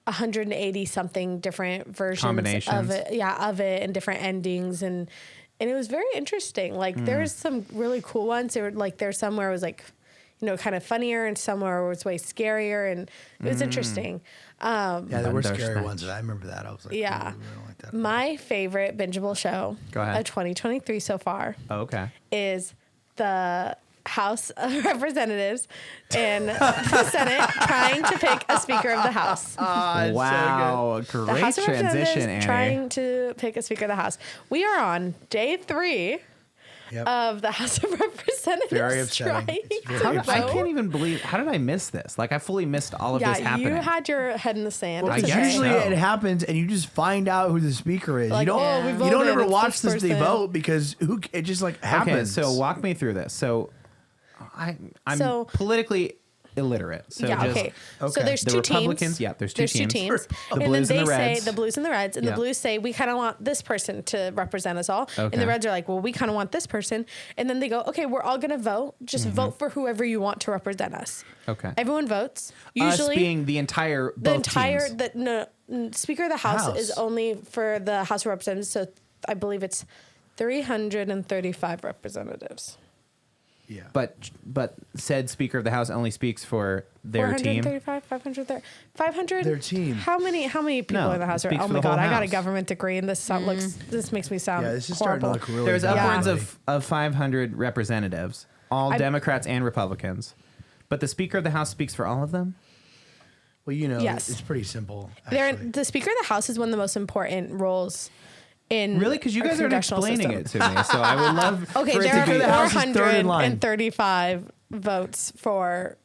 180 something different versions Combinations. of it. Yeah, of it and different endings, and it was very interesting. Like there's some really cool ones. There were like there's some where it was like, kind of funnier, and somewhere where it was way scarier, and it was interesting. Yeah, there were scary Bandersnatch. ones. I remember that. I was like, Yeah. ooh, I don't like that. My favorite bingeable show Go ahead. of 2023 so far Oh, okay. is the House of Representatives and the Senate trying to pick a Speaker of the House. Wow, The great House of transition, Representatives Annie. trying to pick a Speaker of the House. We are on day 3 Yep. of the House of Representatives Very upsetting. trying It's very to I upsetting. vote. can't even believe. How did I miss this? Like I fully missed all of this Yeah, happening. you had your head in the sand. Well, It's I because guess okay. usually so. it happens, and you just find out who the speaker is. Like, you don't. oh, we You don't voted, ever it's watch this this. They person. vote because it just like Okay, happens. so walk me through this. So I'm So- politically illiterate. So yeah, just, okay. So okay. there's The two Republicans, teams. yeah, there's two teams. The and Blues then and they the say Reds. the Blues and the Reds, and Yeah. the Blues say we kind of want this person to represent us all, Okay. and the Reds are like, well, we kind of want this person, and then they go, okay, we're all gonna vote. Just vote for whoever you want to represent us. Okay. Everyone votes. Us Usually, being the entire the both entire teams. Speaker of the House, House. is only for the House of Representatives. So I believe it's 335 representatives. yeah. But said Speaker of the House only speaks for their team. 435, 500. Their team. How many people No, in the it house are? speaks Oh for my the whole god, I got a house. government degree, and this makes me sound Yeah, this is horrible. starting to look really. There's bad, upwards buddy. of 500 representatives, all I- Democrats and Republicans. But the Speaker of the House speaks for all of them? Well, Yes. it's pretty simple. They're, Actually. the Speaker of the House is one of the most important roles in Really? Because you our guys aren't congressional explaining system. it to me. So I would love Okay, for it there to be. the House is third in line. 435 votes for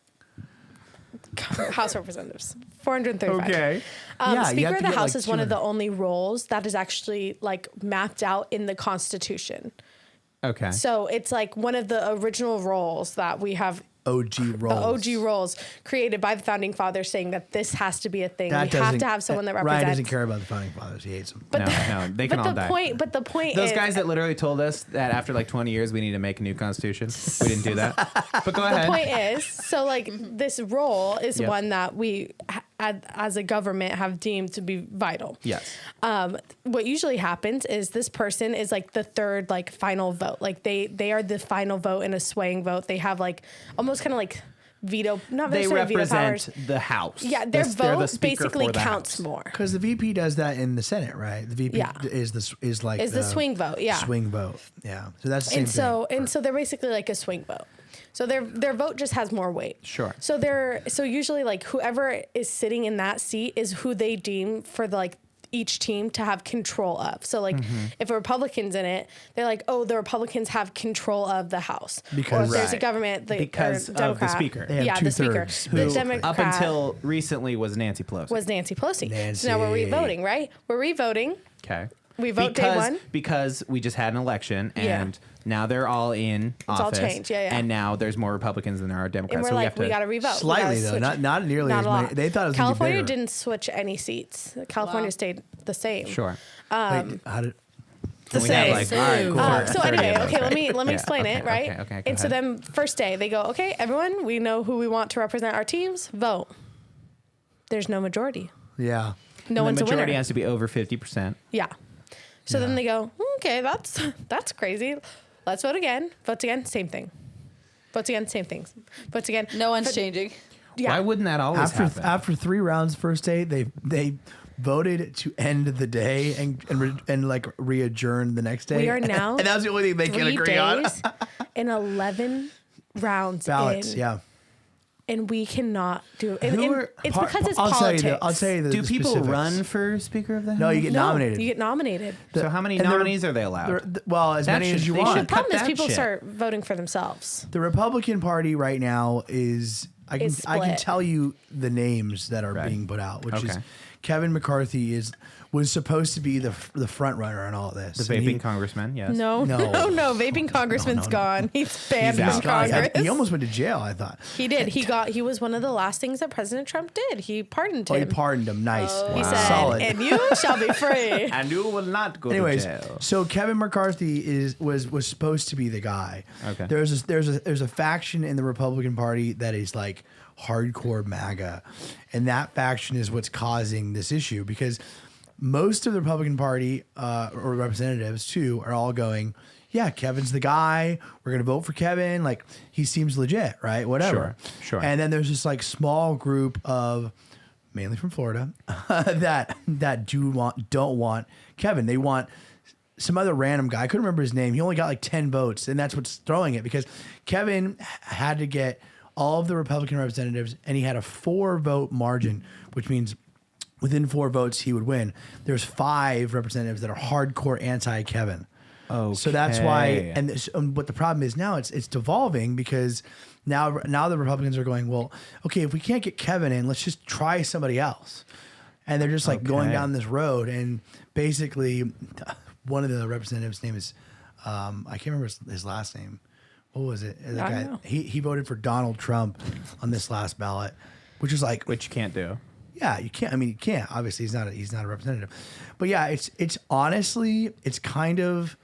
House of Representatives. 435. Okay. Yeah, you Speaker have of to the get, House like, is one of the 200. only roles that is actually like mapped out in the Constitution. Okay. So it's like one of the original roles that we have, OG the roles. OG roles created by the founding fathers, saying that this has to be a thing. That We have doesn't- to have someone that Ryan represents. doesn't care about the founding fathers. He hates them. no, they can all die. But the point Those is, guys that literally told us that after like 20 years we need to make a new constitution. We didn't do that. But go the ahead. point is, so like this role is Yep. one that we as a government have deemed to be vital. Yes. What usually happens is this person is like the third like final vote. Like they are the final vote in a swaying vote. They have like almost kind of like veto, not They necessarily veto powers. represent the House. Yeah, their They're the vote speaker basically for the counts House. more. Because the VP does that in the Senate, right? The VP Yeah. is The swing vote, yeah. swing vote. Yeah. So that's the same And thing. so they're basically like a swing vote. So their vote just has more weight. Sure. So usually like whoever is sitting in that seat is who they deem for the like each team to have control of. So like if a Republican's in it, they're like, oh, the Republicans have control of the House. Because- or if there's a Right. government Because or of the Democrat, speaker. They have yeah, the speaker. two-thirds. The Who- Democrat Up until recently was Nancy Pelosi. was Nancy Pelosi. Nancy. So now we're re-voting, right? We're re-voting. Okay. We vote day one. Because we just had an election Yeah. and now they're all in all office. changed, yeah. And now there's more Republicans than there are Democrats. And we're so like, we got to re-vote. We Slightly, gotta though. switch. Not nearly Not as a many. lot. They thought it was gonna be California bigger. didn't switch any seats. California Wow. stayed the same. Sure. Wait, how did... The We got same. like, all right, cool. So 30 anyway, of those, okay, right? let me Yeah, explain okay, it, right? Okay, go and so ahead. then first day they go, okay, everyone, we know who we want to represent our teams. Vote. There's no majority. Yeah. No one's the a winner. majority has to be over 50%. Yeah. So then they go, okay, that's crazy. Let's vote again. Votes again, same thing. Votes again, same things. Votes again. No one's changing. Yeah. Why wouldn't that always happen? After 3 rounds first day, they voted to end the day and like re-adjourn the next day. We are now and that's the only thing they can 3 agree on. days and 11 rounds Ballots, in, yeah. and we cannot do it. And Who are- it's par- because it's I'll politics. I'll tell you the Do people specifics. run for Speaker of the House? No, you get No, nominated. You get nominated. So how many and they're- nominees are they allowed? Well, as That many as should- you they want. should The problem cut is that people shit. start voting for themselves. The Republican Party right now is I can split. tell you the names that are Right. being put out, which is Okay. Kevin McCarthy was supposed to be the front runner in all this. The And vaping he- congressman, yes. No, No. no, Vaping congressman's gone. He's banned He's from out. God, Congress. he almost went to jail, I thought. He did. He was one of the last things that President Trump did. He pardoned Oh, he him. pardoned him. Nice. He said, Solid. and you shall be free. And you will not go Anyways, to jail. so Kevin McCarthy was supposed to be the guy. Okay. There's a faction in the Republican Party that is like hardcore MAGA, and that faction is what's causing this issue because most of the Republican Party or representatives too are all going, yeah, Kevin's the guy. We're gonna vote for Kevin. Like he seems legit, right? Whatever. Sure. And then there's this like small group of mainly from Florida that don't want Kevin. They want some other random guy. I couldn't remember his name. He only got like 10 votes, and that's what's throwing it because Kevin had to get all of the Republican representatives, and he had a 4-vote margin, which means within 4 votes he would win. There's 5 representatives that are hardcore anti-Kevin. Okay. So that's why, and what the problem is now, it's devolving because now the Republicans are going, well, okay, if we can't get Kevin in, let's just try somebody else. And they're just like going Okay. down this road, and basically one of the representatives' name is, I can't remember his last name. What was it? The I guy, don't know. he voted for Donald Trump on this last ballot, which is like, Which you can't do. yeah, you can't. I mean, you can't. Obviously, he's not a representative. But yeah, it's honestly, it's kind of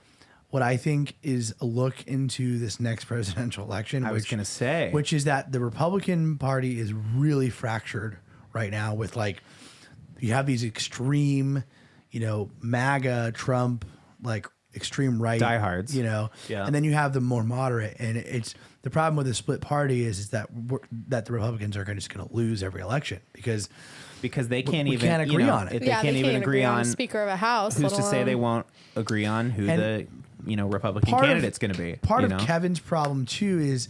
what I think is a look into this next presidential election. I was gonna say. which is that the Republican Party is really fractured right now. With like, you have these extreme, MAGA, Trump, like extreme right Diehards. Yeah. and then you have the more moderate. And it's the problem with the split party is that the Republicans are just going to lose every election because Because they can't we even can't agree on it. If they Yeah, can't they even can't agree on a Speaker of a House. who's let to say alone- they won't agree on who And the Republican part of- candidate's going to be. Part you of know? Kevin's problem too is,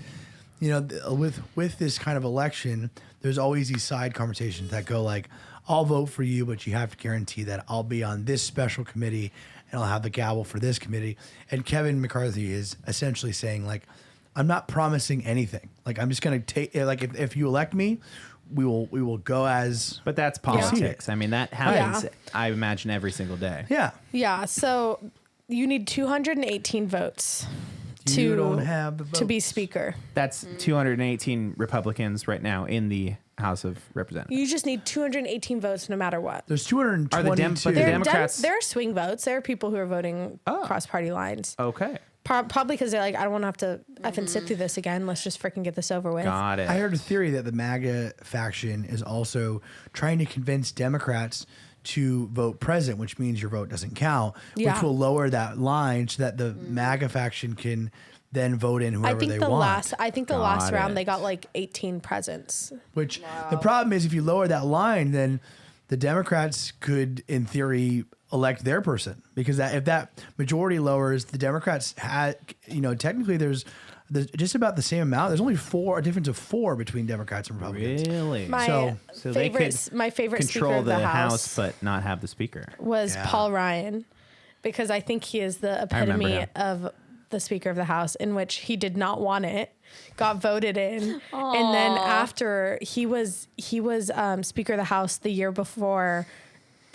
with this kind of election, there's always these side conversations that go like, I'll vote for you, but you have to guarantee that I'll be on this special committee and I'll have the gavel for this committee. And Kevin McCarthy is essentially saying like, I'm not promising anything. Like I'm just going to take like if you elect me, we will go as But that's politics. I mean, that happens. I imagine every single day. yeah. Yeah, so you need 218 votes You don't have the to be votes. Speaker. That's 218 Republicans right now in the House of Representatives. You just need 218 votes no matter what. There's 222. But the There are Democrats- there are swing votes. There are people who are voting Oh. cross party lines. Okay. Probably because they're like, I don't want to have to effing sit through this again. Let's just freaking get this over with. Got it. I heard a theory that the MAGA faction is also trying to convince Democrats to vote present, which means your vote doesn't count, Yeah. which will lower that line so that the MAGA faction can then vote in whoever they want. I think the Got last round it. they got like 18 presents. Which the problem is, if you lower that line, then the Democrats could, in theory, elect their person, because if that majority lowers, the Democrats had, technically there's just about the same amount. There's only a difference of 4 between Democrats and Republicans. Really? My they could favorite control speaker of the House, but not have the speaker. was Paul Ryan, because I think he is the epitome him. of the Speaker of the House, in which he did not want it, got voted in, and then after he was Speaker of the House the year before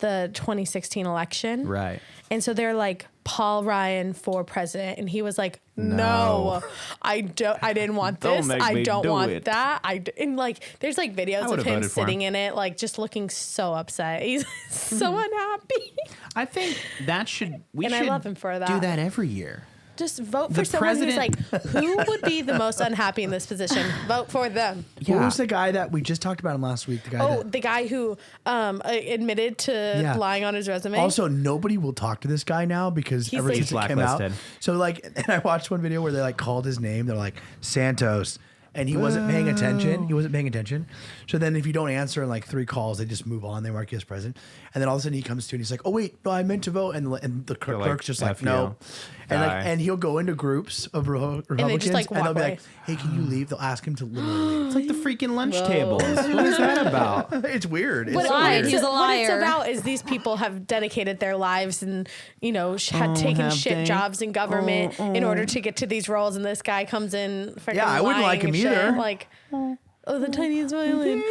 the 2016 election, Right. and so they're like, Paul Ryan for president, and he was like, no, I didn't want Don't this. make I me don't do want it. that. And like, there's like videos of would've him voted for sitting him. in it, like just looking so upset. He's so unhappy. I think that should we And I should love him for do that. that every year. Just vote The for someone who's like, president- who would be the most unhappy in this position? Vote for them. What was the guy that we just talked about him last week? The guy Oh, that, the guy who admitted to lying on his resume. also, nobody will talk to this guy now because He's ever like- since He's it came out. blacklisted. So like, and I watched one video where they like called his name. They're like Santos, and he wasn't paying attention. So then if you don't answer in like 3 calls, they just move on. They mark you as president. And then all of a sudden he comes to and he's like, oh wait, no, I meant to vote. And the They're like, clerk's just like, F no. you. And Die. and he'll go into groups of Republicans just, like, and they'll walk be away. like, hey, can you leave? They'll ask him to literally leave. It's like the freaking lunch tables. What is that about? It's weird. It's What, so lied. weird. He's a what it's liar. about is these people have dedicated their lives and, had taken have shit they? jobs in government in order to get to these roles. And this guy comes in freaking Yeah, I wouldn't like lying him and shit, either. Like, oh, the tiniest violin.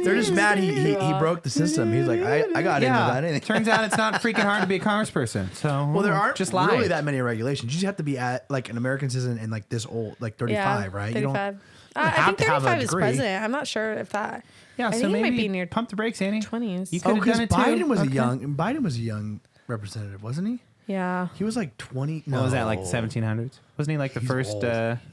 They're just mad he broke the system. He's like, I got into Yeah. that. Anything. Turns out it's not freaking hard to be a congressperson. So Well, there aren't just lie. really that many regulations. You just have to be at like an American citizen and like this old, like 35, right? 35. You don't I have think to have a 35 is degree. president. I'm not sure if that. Yeah, I so think maybe it might be near pump the brakes, Annie. 20s. You could Oh, have because done it too. Biden was a young representative, wasn't he? Yeah. He was like 20. No, What was that, like 1700s? Wasn't he like the He's first old.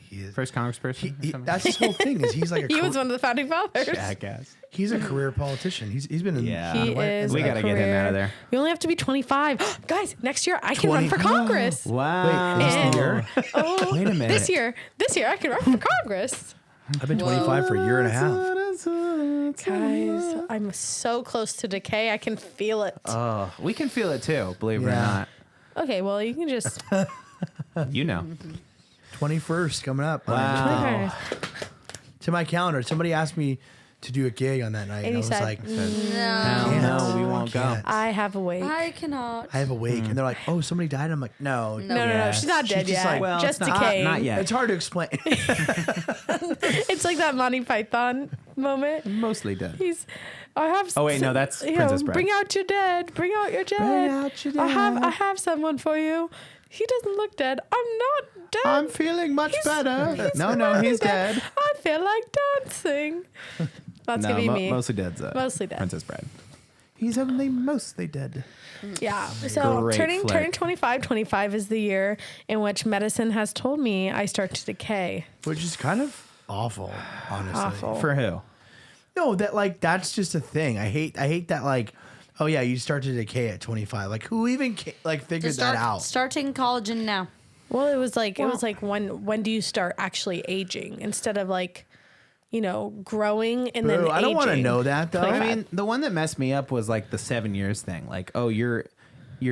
He is. first congressperson? or something? That's his whole thing. Is he's like a He was one of the founding fathers. Jackass. he's a career politician. He's been in. Yeah. He in the- is. We a gotta get him out of career- there. You only have to be 25. Guys, next year I can 20 run for Congress. Wow. Wait, is this And- the year? Oh, Wait a minute. This year I can run for Congress. I've been 25 for a year and a half. Guys, I'm so close to decay. I can feel it. Oh, we can feel it too, believe it or Yeah. Okay, well, you can just. not. You know. 21st coming up. Wow. To my calendar. Somebody asked me to do a gig on that night. And And I you was said, like, No. can't. No, we won't go. Can't. I have a wake. I cannot. I have a wake. And they're like, oh, somebody died. I'm like, no. No. She's not She's dead just yet. like, well, just it's not- decaying. not yet. It's hard to explain. It's like that Monty Python moment. Mostly dead. I have. Oh, wait, no, that's you Princess know, Bride. Bring out your dead. Bring out your dead. Bring out your I dead. have someone for you. He doesn't look dead. I'm not dead. I'm feeling much better. No, he's dead. I feel like dancing. That's No, gonna be me. mostly dead's Mostly dead. Princess Bride. He's only mostly dead. Yeah. So Great turning flick. 25 is the year in which medicine has told me I start to decay. Which is kind of awful, honestly. Awful. For who? No, that like that's just a thing. I hate that like, oh yeah, you start to decay at 25. Like who even figured Just that out? start taking collagen now. Well, it was like when do you start actually aging instead of like, growing and then Boo, I don't want to aging. know that though. I mean, the one that messed me up was like the 7 years thing. Like, oh, your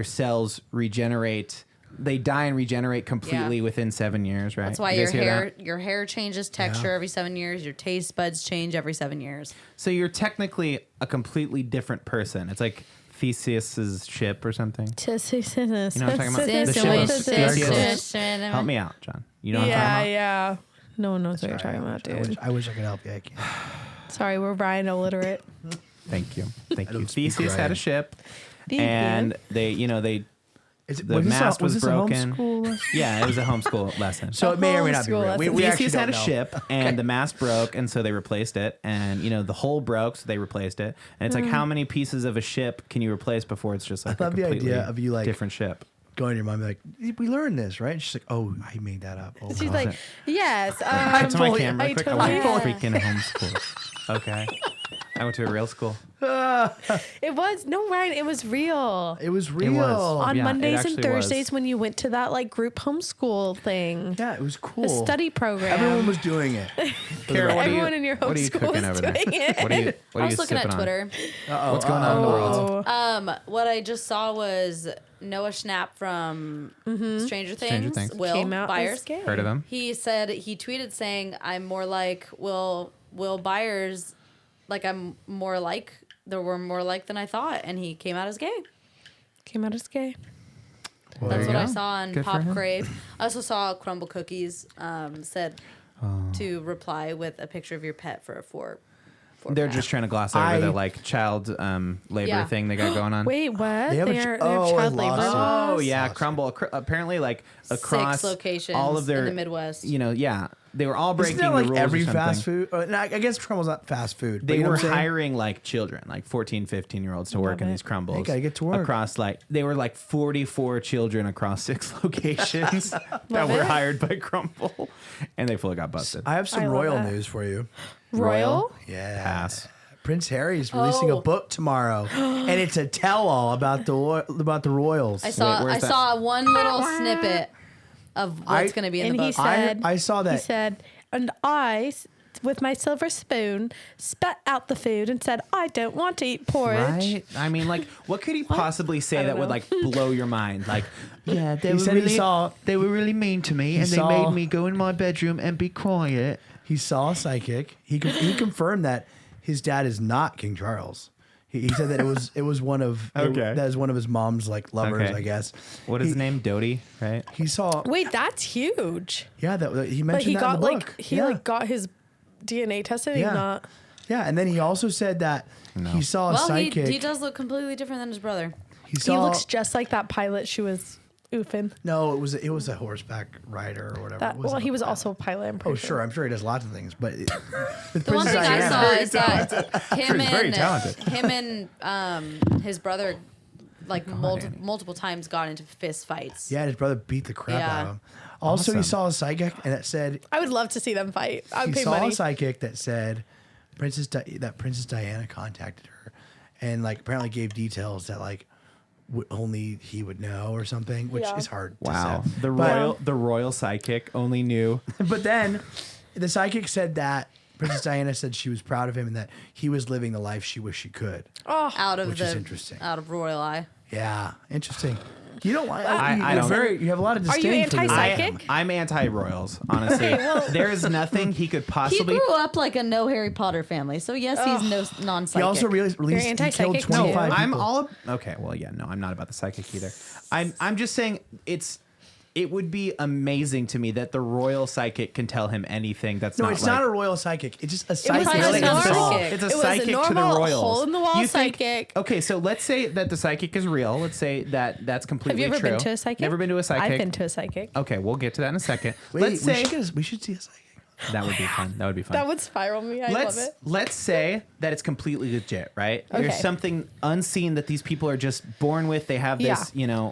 cells regenerate. They die and regenerate completely Yeah. within 7 years, right? That's why You your guys hear hair that? your hair changes texture every 7 years. Your taste buds change every 7 years. So you're technically a completely different person. It's like Theseus's ship or something. You know what I'm talking about? The ship of Theseus. Help me out, John. You know what I'm talking about? Yeah. No one knows what you're talking about, dude. I wish I could help you. I can't. Sorry, we're Brian illiterate. Thank you. Thank you. don't speak Theseus had Ryan. a ship, Thank and you. they Is it, the mast was this a broken. homeschool lesson? Yeah, it was a homeschool lesson. So it may or may not be homeschool real. lesson. We actually Theseus had a don't know. ship, and the mast broke, and so they replaced it. And the hull broke, so they replaced it. And it's like, how many pieces of a ship can you replace before it's just like I love a the completely idea of you, like, different ship? going to your mom like, we learned this, right? And she's like, oh, I made that up. Oh, She's God. like, yes. Back to my fully- camera I quick. I totally- went to freaking homeschool. Okay. I went to a real school. It was no, Ryan. It was real. It was real. On Yeah, it Mondays and actually Thursdays was. when you went to that like group homeschool thing, Yeah, it was cool. the study program. Everyone was doing it. Kara, what are you- Everyone in your what are you homeschool cooking was over there? doing it. What are you I was looking sipping at on? Twitter. What's going on in the world? What I just saw was Noah Schnapp from Stranger Things. Things. Will Came out Byers. as gay. Heard of him? He tweeted saying, "I'm more like Will Byers, like I'm more like there were more like than I thought," and he came out as gay. Came out as gay. Well, That's there what you I go. saw on Good for Pop him. Crave. I also saw Crumble Cookies said Oh. to reply with a picture of your pet for a four. They're just trying to gloss over I- the like child labor Yeah. thing they got going on. Wait, what? They have a They're ch- oh, child a labor lawsuit. laws? Oh yeah, Lawsuit. Crumble. Apparently, like across 6 locations all of their in the Midwest. You know, yeah, they were all breaking Isn't that like the rules. every or something. fast food? No, I guess Crumble's not fast food. but They you know were what I'm saying? hiring like children, like 14, 15-year-olds to work in it. these crumbles. They gotta get to work. Across like, they were like 44 children across 6 locations that Love were it. hired by Crumble. And they fully got busted. I have some I love royal that. news for you. Royal? Yeah. Pass. Prince Harry's releasing a Oh. book tomorrow, and it's a tell-all about the royals. I saw where's I that? saw one little snippet of what's going to be in the And he book. said, I saw that. He said, and I, with my silver spoon, spat out the food and said, I don't want to eat porridge. Right? I mean, like, what could he possibly say I that don't would know. like blow your mind? Like, yeah, they He were said he really, saw- they were really mean to me, he and they saw- made me go in my bedroom and be quiet. He saw a psychic. He confirmed that his dad is not King Charles. He said that it was one of Okay. that is one of his mom's like lovers, Okay. I guess. What is He- his name? Doty, right? He saw. Wait, that's huge. Yeah, that he But mentioned he that got in the like book. he yeah. like got his DNA tested. Yeah. He's not. Yeah, and then he also said that he saw a well, psychic. he does look completely different than his brother. He saw. He looks just like that pilot she was oofing. no, it was a horseback rider or whatever. That, It wasn't well, he a was pilot. also a pilot. I'm Oh, pretty sure. I'm sure he does lots of things, but with The one Princess thing I Diana, saw is that him He's very and talented. him and his brother like Annie. multiple times got into fist fights. yeah, his brother beat the crap out Yeah. of him. Also, he Awesome. saw a psychic, and it said I would love to see them fight. I would he pay saw money. a psychic that said Princess Diana contacted her, and like apparently gave details that like only he would know or something, which Yeah. is hard. Wow. to say. The royal psychic only knew. But then the psychic said that Princess Diana said she was proud of him and that he was living the life she wished she could. Oh, Out of Which is interesting. out of Royal Eye. Yeah, interesting. You don't like. I you're don't. You have a lot of Are you disdain for this. anti-psychic? I'm anti-royals, honestly. There is nothing he could He possibly. grew up like a no Harry Potter family, so yes, he's no non-psychic. He also released. He killed anti-psychic too. 25 I'm people. all okay. Well, yeah, no, I'm not about the psychic either. I'm just saying it would be amazing to me that the royal psychic can tell him anything that's No, not it's like, not a royal psychic. It's just a was psychic. a Really? normal- Psychic. It's a It was a psychic to the normal royals. hole-in-the-wall You think- psychic. Okay, so let's say that the psychic is real. Let's say that that's have completely you ever true. been to a psychic? Never been to a psychic. I've been to a psychic. Okay, we'll get to that in a second. Wait, let's say we should see a psychic. that would be fun. That would be fun. That would spiral me. I love it. Let's say that it's completely legit, right? There's Okay. something unseen that these people are just born with. They have this, Yeah.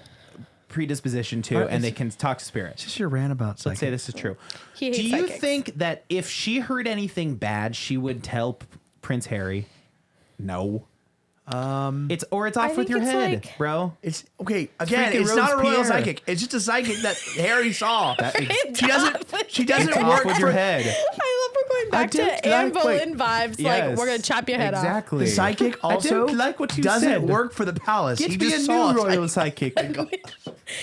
predisposition to, Alright, and they it's- can talk to spirits. It's just your rant about psychic. Let's say this is true. He Do hates you psychics. think that if she heard anything bad, she would tell Prince Harry? No. It's off I with think your it's head, like- bro. It's okay. Again, freaking it's not a royal Robespierre. psychic. It's just a psychic that Harry saw. It's she doesn't. off with She doesn't It's work off with for your head. I love we're going back didn't to Anne like- wait. Boleyn vibes. Yes. Like we're gonna chop your head off. Exactly. The psychic also I didn't like what you doesn't said. work for the palace. Get he me just a saw new a royal psychic. psychic.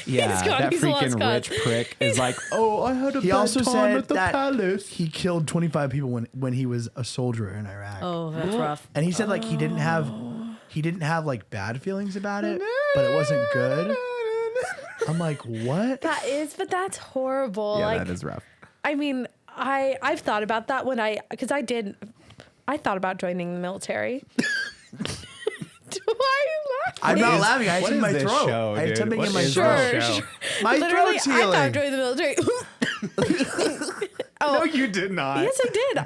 Yeah, He's gone. that He's a lost freaking cause. rich prick is like, oh, I had a He bad also time said at the that palace. he killed 25 people when he was a soldier in Iraq. Oh, that's rough. And he said like he didn't have like bad feelings about it, but it wasn't good. I'm like, what? But that's horrible. Yeah, like that is rough. I mean, I've thought about that because I thought about joining the military. Why are you laughing? I'm not laughing. I What had is my this throat. show, I had dude? something What in my is throat. this show? My Literally, throat's I healing. thought joining the military. Oh, No, you did not. yes, I did.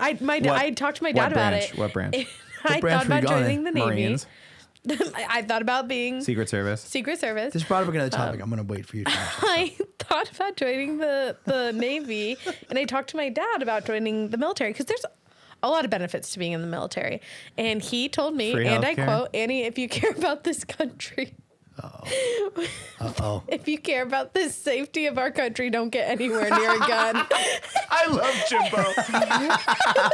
I talked to my dad what about branch? it. What branch? I branch thought were you about going joining in? the Navy. Marines. I thought about being Secret Service. Secret Service. This brought up another topic. I'm going to wait for you to finish this. I thought about joining the Navy, and I talked to my dad about joining the military because there's a lot of benefits to being in the military. And he told me, Free and I healthcare. quote, Annie, if you care about this country, if you care about the safety of our country, don't get anywhere near a gun. I love Jimbo.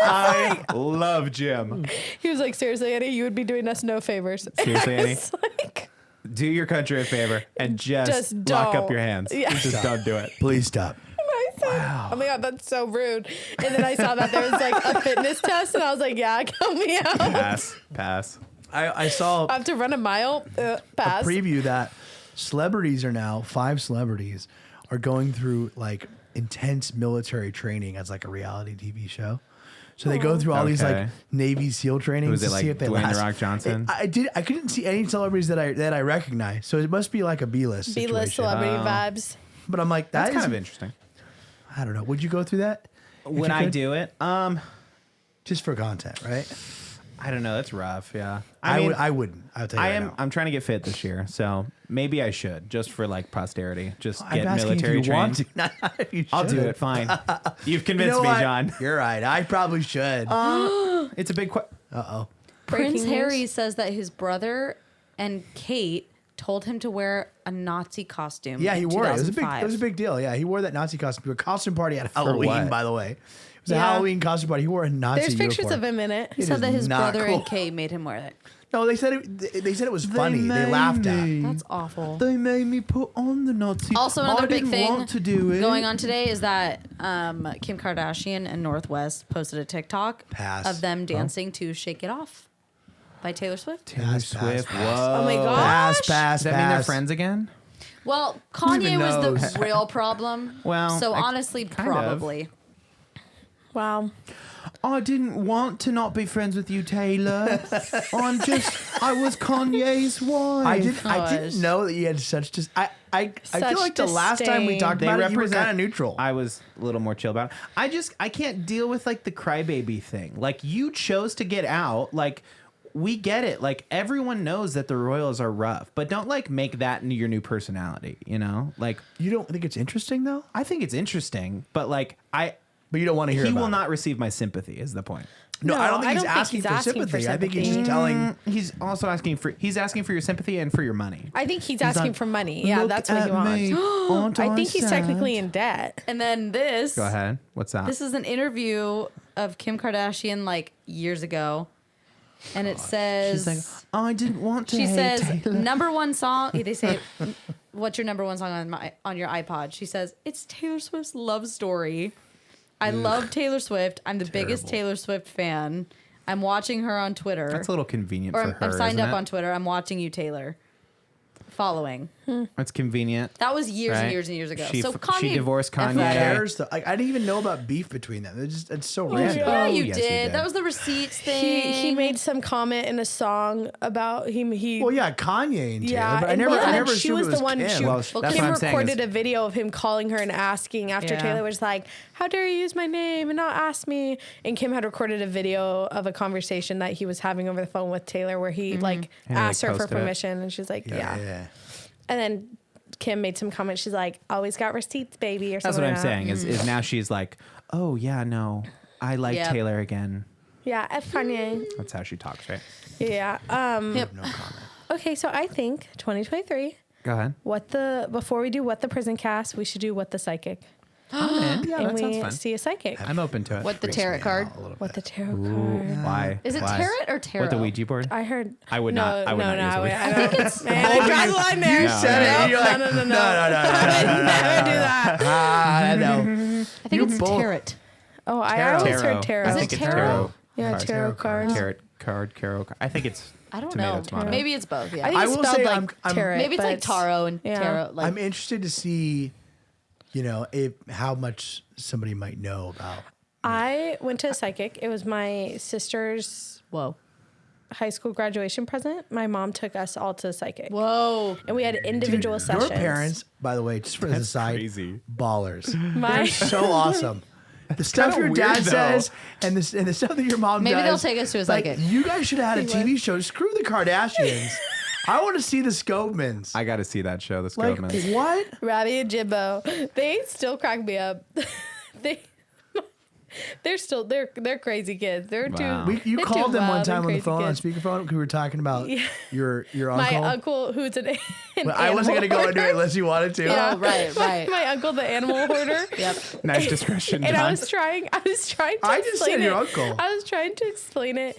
I love Jim. He was like, seriously, Annie, you would be doing us no favors. Seriously, And I Annie? was like, Do your country a favor and just lock don't. up your hands. Yeah. Just don't do it. Please stop. I said, oh my God, that's so rude. And then I saw that there was like a fitness test, and I was like, yeah, count me out. Pass. I saw I have to run a mile. Pass. preview that celebrities are now 5 celebrities are going through like intense military training as like a reality TV show. So they go through all these like Okay. Navy SEAL trainings Was to it like see if they Dwayne last. The Rock Johnson? I couldn't see any celebrities that I recognize. So it must be like a B-list B-list situation. celebrity vibes. But I'm like, That's that is kind of interesting. I don't know. Would you go through that? If Would you I could? do it? Just for content, right? I don't know. That's rough. Yeah. I mean, would. I wouldn't. I'll tell you. I right am. now. I'm trying to get fit this year, so maybe I should, just for like posterity. Just I'm get asking military if you trained. want to. Not if you I'll do should. it. Fine. You've You convinced know me, what? John. You're right. I probably should. It's a big. Uh-oh. Prince Breaking Harry news. says that his brother and Kate told him to wear a Nazi costume. Yeah, he in wore it. It was a 2005. big deal. Yeah, he wore that Nazi costume to a costume party at Halloween. what? By the way, it was a Yeah. Halloween costume party. He wore a Nazi There's pictures uniform. of him in it. He It said is that his not brother cool. and Kate made him wear it. No, they said it was funny. They laughed at. That's awful. They made me put on the Nazi. Also, another big thing to do it. going on today is that Kim Kardashian and Northwest posted a TikTok Pass. of them dancing to "Shake It Off" by Taylor Swift. Taylor Pass, Swift. pass. Whoa. Oh my God. Pass, Gosh. pass, Does that mean they're pass. friends again? Well, even Kanye was knows? the real problem. Well, so I- honestly, kind of. probably. Wow. I didn't want to not be friends with you, Taylor. I was Kanye's wife. I Gosh. didn't know that you had such just. I feel Such like the last time we disdain. talked They about it, you were represent- kind of neutral. I was a little more chill about it. I can't deal with like the crybaby thing. Like you chose to get out. Like we get it. Like everyone knows that the Royals are rough, but don't like make that into your new personality. You know, like You don't think it's interesting though? I think it's interesting, but like But you don't want to hear he about will it. not receive my sympathy. Is the point. No, I don't think he's asking for asking sympathy. for I think he's sympathy. just telling. He's also asking for your sympathy and for your money. I think he's asking like, for money. Yeah, "Look that's what he at me. wants. Aren't I think he's sad?" technically in debt. And then this. Go ahead. What's that? This is an interview of Kim Kardashian like years ago, and it says She's like, I didn't want to. she hate says Taylor." number one song. They say, "What's your number one song on your iPod?" She says, "It's Taylor Swift's Love Story." I love Taylor Swift. I'm the biggest Taylor Swift fan. I'm watching her on Twitter. That's a little convenient or for I'm, her. I'm signed isn't up it? on Twitter. I'm watching you, Taylor. Following. It's convenient. That was years and Right. years and years ago. She so f- Kanye, she divorced F Kanye. that. Cares though. Like, I didn't even know about beef between them. It's so random. Yeah, Oh, you yes, you did. did. That was the receipts thing. He made some comment in a song about him. Well, yeah, Kanye and Taylor, Yeah, but I and never, well, I and never she assumed was it was the one. Kim. She, Well, well, that's Kim what I'm saying recorded is- a video of him calling her and asking after Yeah. Taylor was like, "How dare you use my name and not ask me?" And Kim had recorded a video of a conversation that he was having over the phone with Taylor, where he like And he, asked her for posted it. permission, and she's like, "Yeah." yeah. And then Kim made some comment. She's like, "Always got receipts, baby," or That's something. what I'm like saying. that. Is now she's like, oh yeah, no, I like Yep. Taylor again. Yeah, F Kanye. That's how she talks, right? Yeah. Yep. No comment. Okay, so I think 2023. Go ahead. Before we do what the prison cast, we should do what the psychic. I'm in. Yeah, and that sounds we fun. see a psychic. I'm open to it. What the Freaks tarot me card? out a little What bit. the tarot Ooh, card. why? Is it Why? tarot or tarot? What the Ouija board? I heard. I would no, not. I would no, not no, use a Ouija. I don't. Man, I draw the line there. You said it. And you're like, no. no. Never do that. I know. I think it's both- tarot. Oh, I Tarot. always heard tarot. I Is it think it's tarot? tarot. Yeah, card. tarot cards. Tarot card. I think it's. I don't tomato, know. tomato. Maybe it's both. Yeah. I think I it's will spelled say like I'm- tarot. Maybe it's but like tarot and yeah. tarot. Like I'm interested to see, how much somebody might know about. I went to a psychic. It was my sister's whoa, high school graduation present. My mom took us all to a psychic. whoa. And we had individual sessions. Your parents, by the way, just for as a side, crazy. ballers. My- They're so awesome. The stuff your weird, dad though. says and the stuff that your mom Maybe does. they'll take us to a psychic. You guys should have had a TV show. Screw the Kardashians. I want to see the Skovmands. I got to see that show, the Like, Skovmans. what? Robbie and Jimbo, they still crack me up. They're crazy kids. They're Wow. You they're called too them one wild time and on the crazy phone on kids. speakerphone because we were talking about your uncle. My uncle, who's an But I wasn't going to go into it unless you wanted to. Yeah. Oh, right. My uncle, the animal hoarder. Yep. Nice discretion, And John. I was trying to I just explain said your it. uncle. I was trying to explain it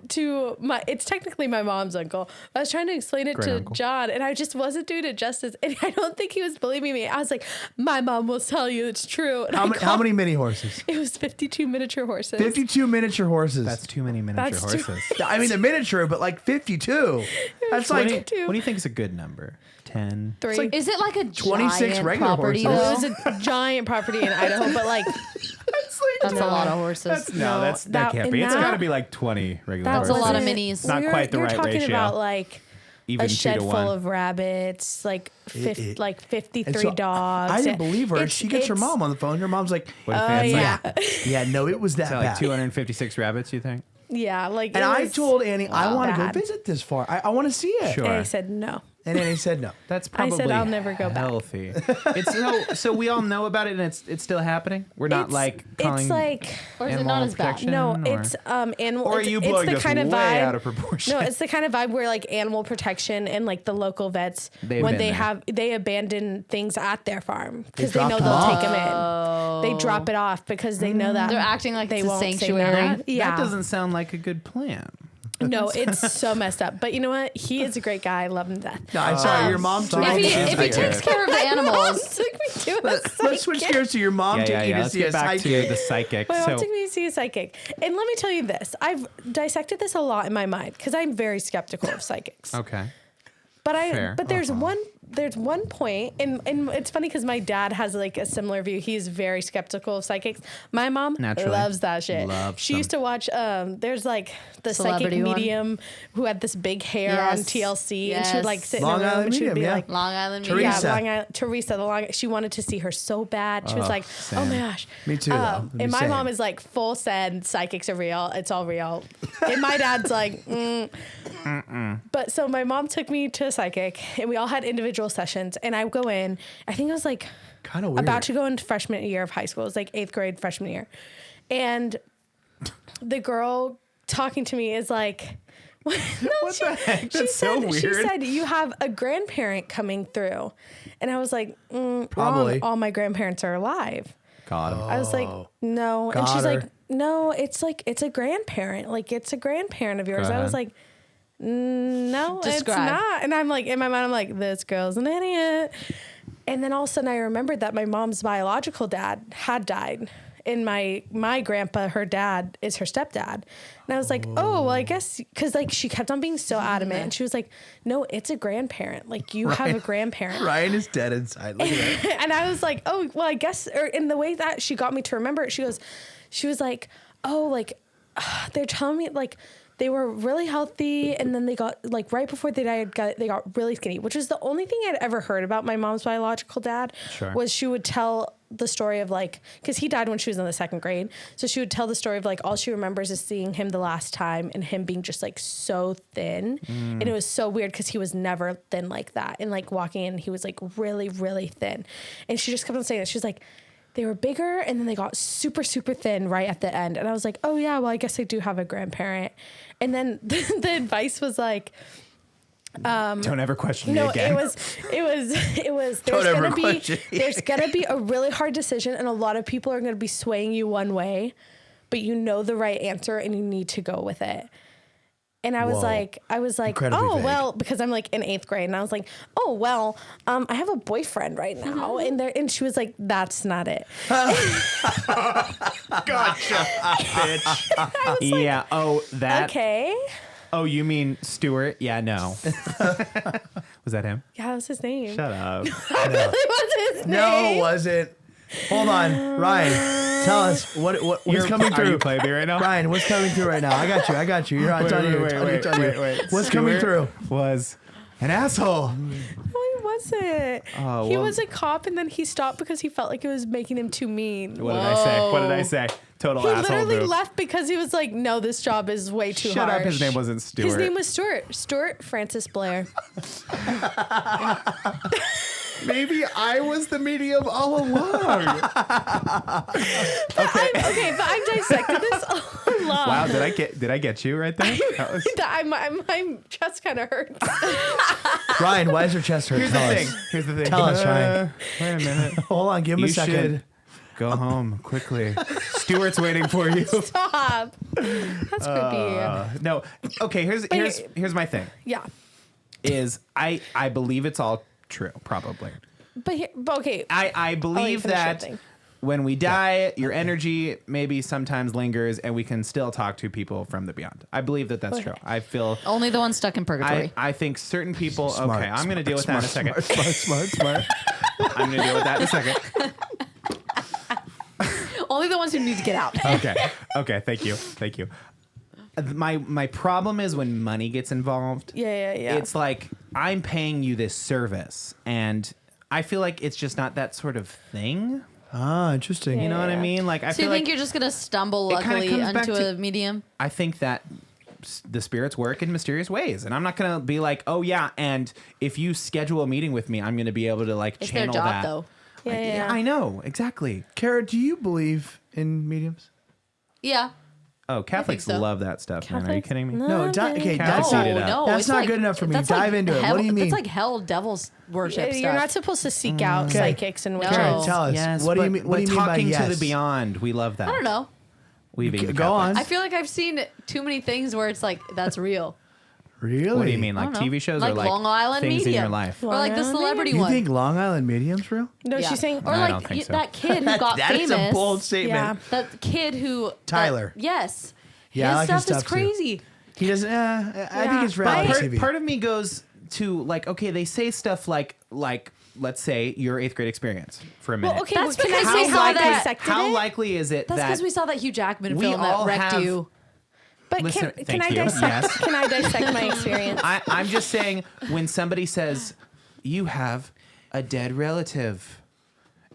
to it's technically my mom's uncle. I was trying to explain it Great to uncle. John, and I just wasn't doing it justice. And I don't think he was believing me. I was like, my mom will tell you it's true. And How many mini horses? It was 52 miniature horses. 52 miniature horses. That's too many miniature That's too- horses. I mean, the miniature, but like 52. That's What like do you think is a good number? 10? 3. like- Is it like a 26 giant regular property horses. It though? was a giant property in Idaho, but like That's a lot of horses. No, that that- can't be. and It's that- got to be like 20 regular That's horses. a lot of wasn't- minis. Not quite the you're right talking ratio. about like Even a 2 shed to full 1. of rabbits, like It- like and 53 so dogs. I didn't believe her. It's- She gets her it's- mom on the phone. Her mom's like, What if it's yeah. yeah, no, it was that like bad. 256 rabbits, you think? Yeah, like And it I was told Annie, I want to go bad. visit this far. I want to see it. Sure. And I said no. And Annie said no. That's I probably said I'll never go back. healthy. It's so we all know about it and it's still happening. We're not like calling it's like Or is it animal not as bad? protection, no, or- it's animal. Or are it's, you it's blowing the this kind of way vibe, out of proportion? No, it's the kind of vibe where like animal protection and like the local vets They've when been there. they abandon things at their farm because they drop know them they'll off. take them in. They drop it off because they know that They're acting like they it's a won't say sanctuary. that. Yeah, That doesn't sound like a good plan. no, it's so messed up. But you know what? He is a great guy. I love him to death. No, I'm sorry. Your mom took If If he- he, if he takes care of the animals, Took me to a Let's switch psychic. gears to your mom taking you to Let's see a get back psychic. to the psychic. My mom So took me to see a psychic. And let me tell you this. I've dissected this a lot in my mind because I'm very skeptical of psychics. okay. But Fair. there's one point, and it's funny because my dad has like a similar view. He's very skeptical of psychics. My mom Naturally. loves that shit. Loves she them. used to watch there's like the Celebrity psychic one? medium who had this big hair on Yes. TLC, and she would like Yes. sit Long in a room Island and she would be Medium, yeah. like, Long Island Teresa. Medium. Teresa. yeah, Long Island, Teresa, the long. She wanted to see her so bad. She was like, "Oh my same. gosh." Me too, though. I'm And my saying. mom is like, full send. Psychics are real. It's all real. And my dad's like, But so my mom took me to a psychic, and we all had individual sessions. And I go in. I think I was like Kind of weird. about to go into freshman year of high school. It was like 8th grade freshman year, and the girl talking to me is like. What the heck? That's so weird. She said, you have a grandparent coming through. And I was like, Probably. wrong. All my grandparents are alive. Got him. I was like, no. And Got she's her. like, no, it's a grandparent. Like, it's a grandparent of yours. Go I was ahead. like, no, it's Describe. not. And I'm like, in my mind, I'm like, this girl's an idiot. And then all of a sudden I remembered that my mom's biological dad had died. And my grandpa, her dad, is her stepdad. And I was like, oh, well, I guess, because like she kept on being so adamant. And she was like, no, it's a grandparent. Like, you have a grandparent. Ryan is dead inside. Look at that. And I was like, oh, well, I guess, or in the way that she got me to remember it, she was like, oh, like, they're telling me, like, they were really healthy, and then they got, like, right before they died, they got really skinny, which is the only thing I'd ever heard about my mom's biological dad. Sure. Was she would tell the story of, like, because he died when she was in the 2nd grade, so she would tell the story of, like, all she remembers is seeing him the last time and him being just, like, so thin, and it was so weird because he was never thin like that, and, like, walking in, he was, like, really, really thin, and she just kept on saying that. She was like, they were bigger, and then they got super, super thin right at the end. And I was like, oh, yeah, well, I guess I do have a grandparent. And then the advice was like, Don't ever question no, me again. it was, Don't ever question me there's going to be a really hard decision, and a lot of people are going to be swaying you one way, but you know the right answer, and you need to go with it. And I was Whoa. like, Incredibly oh, vague. well, because I'm like in 8th grade, and I was like, oh, well, I have a boyfriend right now. And she was like, that's not it. Gotcha, bitch. Yeah. Oh, that. Okay. Oh, you mean Stuart? Yeah. No. Was that him? Yeah, that was his name. Shut up. That really was his No, name. it wasn't. Hold on, Ryan. Tell us what's coming Are through. you playing me right now? Ryan, what's coming through right now? I got you. You're on. It's on you. It's on you. wait. What's coming through? Was an asshole. No, he wasn't. Oh, He well- was a cop, and then he stopped because he felt like it was making him too mean. What did I say? What did I say? Total He asshole literally move. left because he was like, "No, this job is way too Shut harsh." up. His name wasn't Stuart. His name was Stuart. Stuart Francis Blair. Maybe I was the medium all along. Okay, but I dissected this a lot. Wow, did I get you right there? That was- My chest kind of hurts. Ryan, why is your chest hurt? Here's the thing. Tell us, Ryan. Wait a minute. Hold on, give him You a second. should go home quickly. Stuart's waiting for you. Stop. That's creepy. No. Okay, here's my thing. Yeah. Is I believe it's all true, probably. But okay. I believe finish your that thing. when we die, your energy maybe sometimes lingers and we can still talk to people from the beyond. I believe that that's true. I feel Only the ones stuck in purgatory. I think certain people Smart, okay, I'm going to deal with that in a second. Smart. I'm going to deal with that in a second. Only the ones who need to get out. Okay, thank you. My problem is when money gets involved. Yeah. It's like I'm paying you this service and I feel like it's just not that sort of thing. Ah, interesting. You know what I mean? Like I So feel you think like you're just gonna stumble It kinda luckily comes back into to- a medium? I think that the spirits work in mysterious ways, and I'm not gonna be like, oh yeah, and if you schedule a meeting with me, I'm gonna be able to like It's their channel job that. though. Yeah. I know exactly. Cara, do you believe in mediums? Yeah. Oh, Catholics so. love that stuff, man. Are you Catholics? kidding me? No, okay, Catholics that's eat it not, up. No, that's it's not like- good enough for me. that's Dive like into it. hell- What do you mean? That's like hell devil's worship stuff. You're not supposed to seek out Okay. psychics and witches. Cara, tell us. Yes, what do you but- mean? What do you but mean by talking yes? to the beyond? We love that. I don't know. We being Go Catholics. on. I feel like I've seen too many things where it's like that's real. Really? What do you mean, I like don't know. TV shows Like or like Long Island things in your Medium. life? Or like the Long celebrity You one. think Long Island medium's real? No, Yeah. she's saying. Or I like don't think so. that kid who got That is famous. a bold statement. Yeah. That kid who Tyler. Yes. Yeah, I His like his stuff is stuff too. crazy. He doesn't. I think it's reality Part, TV. part of me goes to like, okay, they say stuff like let's say your 8th grade experience for a minute. Well, okay, That's well, can I because say we how saw I that- dissected How it? likely is it That's that because we saw that Hugh Jackman we film that all wrecked have- you. But Listen, can thank I you. dissect? Yes. Can I dissect my experience? I'm just saying when somebody says you have a dead relative,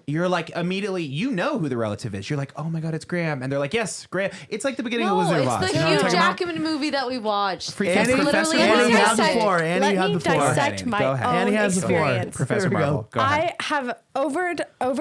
you're like immediately you know who the relative is. You're like, oh my god, it's Graham, and they're like, yes, Graham. It's like the beginning of No, Wizard of it's Oz. the You know what I'm Hugh talking about? Jackman movie that we watched. Freaking That's Annie- Professor literally Annie, what you it have the said. floor. Annie, Let you have me the floor. dissect Go my ahead. own Annie has the floor. experience. Professor There we go. Marvel. Go ahead. I have over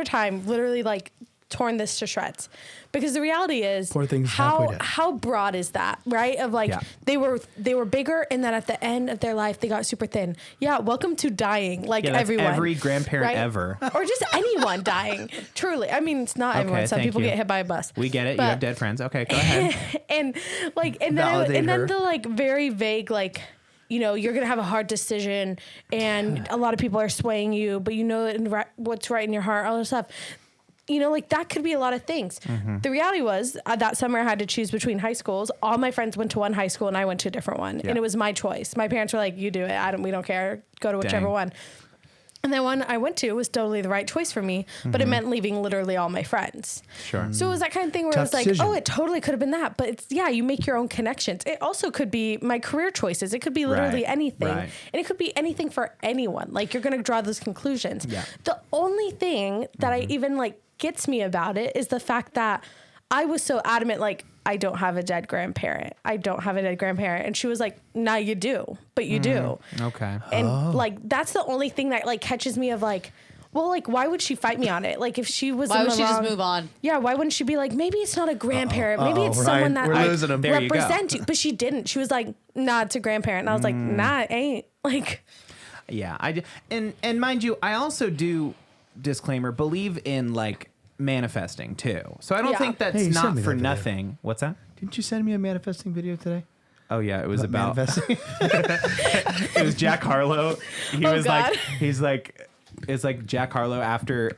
time literally like torn this to shreds because the reality is Poor thing's halfway dead. how broad is that, right? Of like Yeah. they were bigger and then at the end of their life they got super thin. Yeah, welcome to dying, like Yeah, that's everyone. every grandparent right? ever. Or just anyone dying. Truly. I mean, it's not everyone. Some thank people you. get hit by a bus. We get it. But- you have dead friends. Okay, go ahead. and then Validate her. the like very vague like, you know, you're gonna have a hard decision and a lot of people are swaying you, but you know what's right in your heart, all this stuff. You know, like that could be a lot of things. Mm-hmm. The reality was that summer I had to choose between high schools. All my friends went to one high school and I went to a different one, Yeah. and it was my choice. My parents were like, "You do it. We don't care. Go to whichever Dang. one." And the one I went to was totally the right choice for me, but it meant leaving literally all my friends. Sure. So it was that kind of thing where Tough it was like, decision. oh, it totally could have been that. But it's, yeah, you make your own connections. It also could be my career choices. It could be literally Right, anything. right. And it could be anything for anyone. Like you're going to draw those conclusions. Yeah. The only thing that I even like gets me about it is the fact that I was so adamant, like, I don't have a dead grandparent. I don't have a dead grandparent. And she was like, nah, you do, but you do. Okay. And like, that's the only thing that like catches me of like, well, like, why would she fight me on it? Like, if she was Why in would the she just wrong- move on? Yeah, why wouldn't she be like, maybe it's not a grandparent, maybe it's Ryan, someone that we're like, losing him. There you go. represents you. But she didn't. She was like, nah, it's a grandparent. And I was like, nah, it ain't. Like, Yeah, and mind you, I also do disclaimer believe in like manifesting too. So I don't Yeah. think that's Hey, you sent not me for that video. nothing. What's that? Didn't you send me a manifesting video today? Oh yeah, it was about manifesting. it was Jack Harlow. He Oh, was God. like he's like it's like Jack Harlow after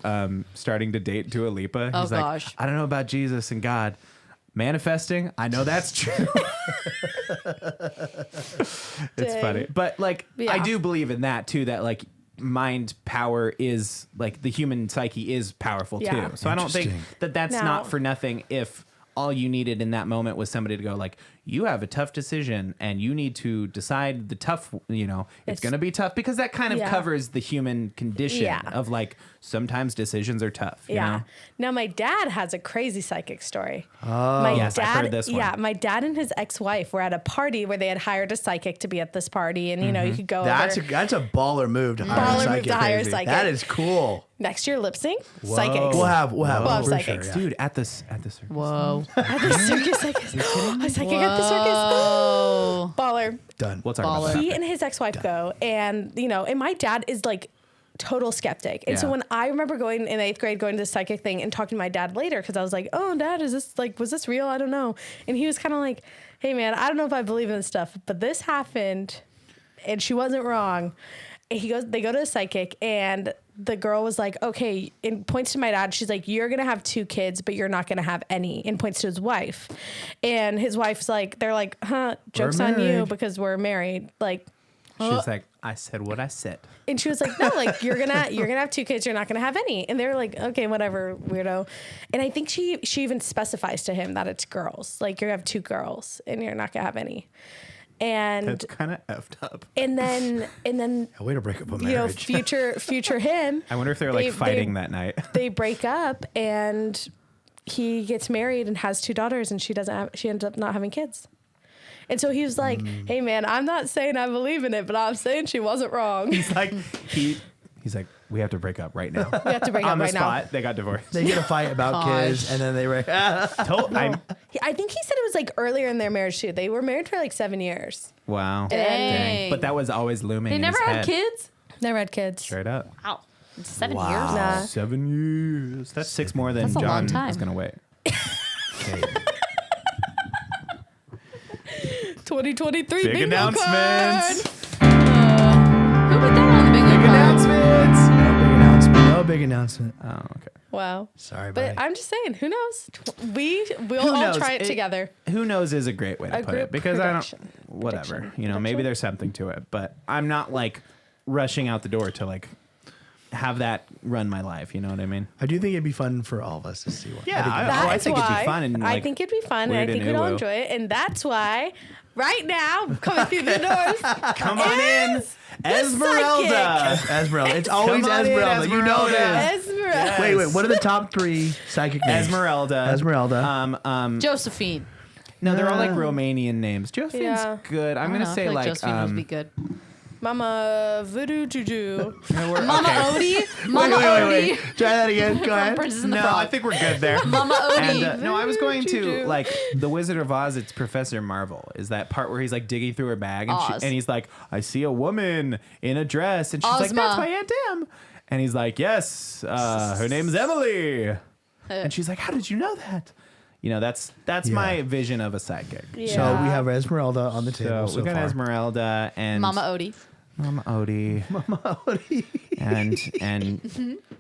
starting to date Dua Lipa. Oh, He's like, gosh. I don't know about Jesus and God. Manifesting, I know that's true. It's Dang. funny. But like Yeah. I do believe in that too, that like mind power is like the human psyche is powerful Yeah. too. So I don't think Interesting. that that's Now- not for nothing if all you needed in that moment was somebody to go like, you have a tough decision and you need to decide the tough, it's going to be tough because that kind of covers the human condition of like, sometimes decisions are tough. You know? Now my dad has a crazy psychic story. Oh, yes, I've heard this one. Yeah, my dad and his ex-wife were at a party where they had hired a psychic to be at this party, and you could go. That's a baller move to hire a psychic. That is cool. Next year, lip sync psychics. We'll have for psychics. sure, Dude, at the circus. Whoa. At the circus, a psychic at the circus. Baller. Done. We'll talk about that. He and his ex-wife go, and and my dad is like total skeptic. And so when I remember going in 8th grade, going to the psychic thing and talking to my dad later, because I was like, oh, Dad, was this real? I don't know. And he was kind of like, hey, man, I don't know if I believe in this stuff, but this happened and she wasn't wrong. And they go to a psychic, and the girl was like, okay, and points to my dad. She's like, you're going to have 2 kids, but you're not going to have any, and points to his wife. And his wife's like, they're like, joke's on you because we're married. Like, She's like, I said what I said. and she was like, no, like you're gonna have 2 kids, you're not gonna have any. And they're like, okay, whatever, weirdo. And I think she even specifies to him that it's girls. Like, you're gonna have 2 girls and you're not gonna have any. And that's kind of effed up. And then A way to break up a marriage. future him. I wonder if they're like fighting that night. They break up, and he gets married and has 2 daughters, and she ends up not having kids. And so he was like, hey, man, I'm not saying I believe in it, but I'm saying she wasn't wrong. He's like, he's like, we have to break up right now. We have to break up On the right spot, now. they got divorced. They get a fight about kids, and then they break. I think he said it was like earlier in their marriage, too. They were married for like 7 years. Wow. Dang. But that was always looming They in never his had head. kids? Never had kids. Straight up. Wow. 7 Wow. years? Nah. 7 years. That's 6 more than That's a long John time. is going to wait. Okay. 2023 Big bingo announcements. card. Who put that on the bingo Big card? announcements. No big announcement. Oh, okay. Wow. Sorry, buddy. But I'm just saying, who knows? We'll Who all knows? try it together. Who knows is a great way to A put it, group because prediction. whatever. Prediction. Maybe there's something to it, but I'm not like rushing out the door to like have that run my life. You know what I mean? I do think it'd be fun for all of us to see one. Yeah, I I think it'd be fun. And, I like, think it'd be fun, and I weird think and we'd all ooh-woo. enjoy it. And that's why, right now, coming through the doors, Come on in, is Esmeralda. Esmeralda. It's always Come on in, Esmeralda. You know it Esmeralda. is. Esmeralda. Wait. What are the top 3 psychic names? Esmeralda. Josephine. No, they're all like Romanian names. Josephine's Yeah. good. I'm gonna I say feel like Josephine would be good. Mama Voodoo Juju. Mama Odie. Mama Wait. Odie. Try that again. Go ahead. Princess and the No, Frog. I think we're good there. Mama Odie. And, no, I was going to Juju. like the Wizard of Oz. It's Professor Marvel. Is that part where he's like digging through her bag and, Oz. and he's like, "I see a woman in a dress," and she's like, Ozma. "That's my Aunt Em." And he's like, "Yes, her name's Emily." And she's like, "How did you know that?" That's my vision of a psychic. Yeah. So we have Esmeralda on the table So so we got far. Esmeralda and Mama Odie. Mama Odie, and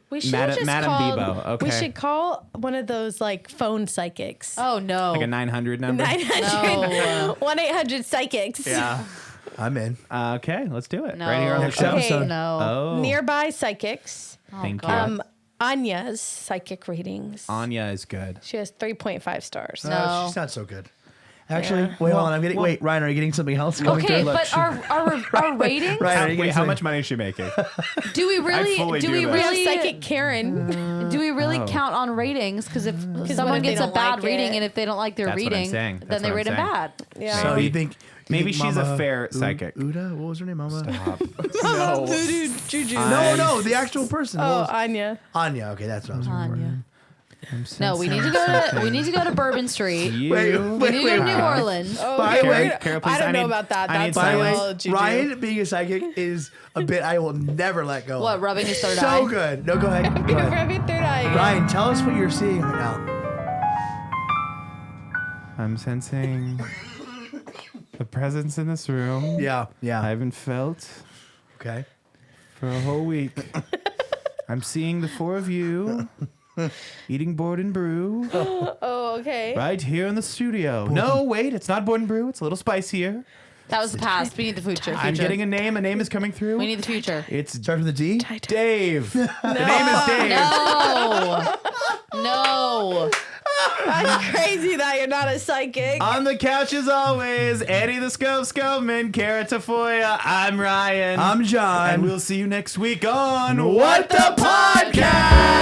We should Madam- just Madam call, Bebo, okay. We should call one of those like phone psychics. Oh, no. like a 900 number. 900 No. 1-800 psychics. Yeah. I'm in. Okay, let's do it. No. Right here on the Next show. episode. No. Oh, Nearby psychics. thank God. you. Anya's psychic readings. Anya is good. She has 3.5 stars. No. She's not so good. Actually, wait, hold on. I'm getting. Wait, Ryan, are you getting something else? Going Okay, through? but our ratings? Ryan, are you Wait, getting how something? much money is she making? Do we really? fully Do do we that. We have really? psychic Karen. Do we really Oh. count on ratings? Because if what someone if they gets a don't bad like reading, it? and if they don't like their That's what I'm reading, saying. then That's they what rate I'm them saying. bad. Yeah. So Maybe. you think Maybe she's a Mama fair psychic. Uda? What was her name? Mama? Mama Voodoo Juju. No, the actual person. Oh, What was- Anya. Anya. Okay, that's what I was looking Anya. I'm No, we need to sensing go to we need to go to Bourbon Street. you. Wait, We need to go to New Orleans. Oh, By the way, Carol, please, I don't I know need- about that. I need That's By the way, all juju. Ryan being a psychic is a bit I will never let go. What, of. rubbing his third So eye? good. No, go ahead. Go ahead. Rub your third eye. Ryan, tell us what you're seeing right now. I'm sensing the presence in this room Yeah. I haven't felt Okay. for a whole week. I'm seeing the 4 of you eating board and brew Oh, okay. right here in the studio. No, wait, it's not board and brew. It's a little spicier. That was the past. We need the future. I'm getting a name. A name is coming through. We need the future. It's Starts with a D. Dave. The name is Dave. No. No. That's crazy that you're not a psychic. On the couch as always, Eddie the Skovmand, Cara Tafolla. I'm Ryan. I'm John. And we'll see you next week on What the Podcast.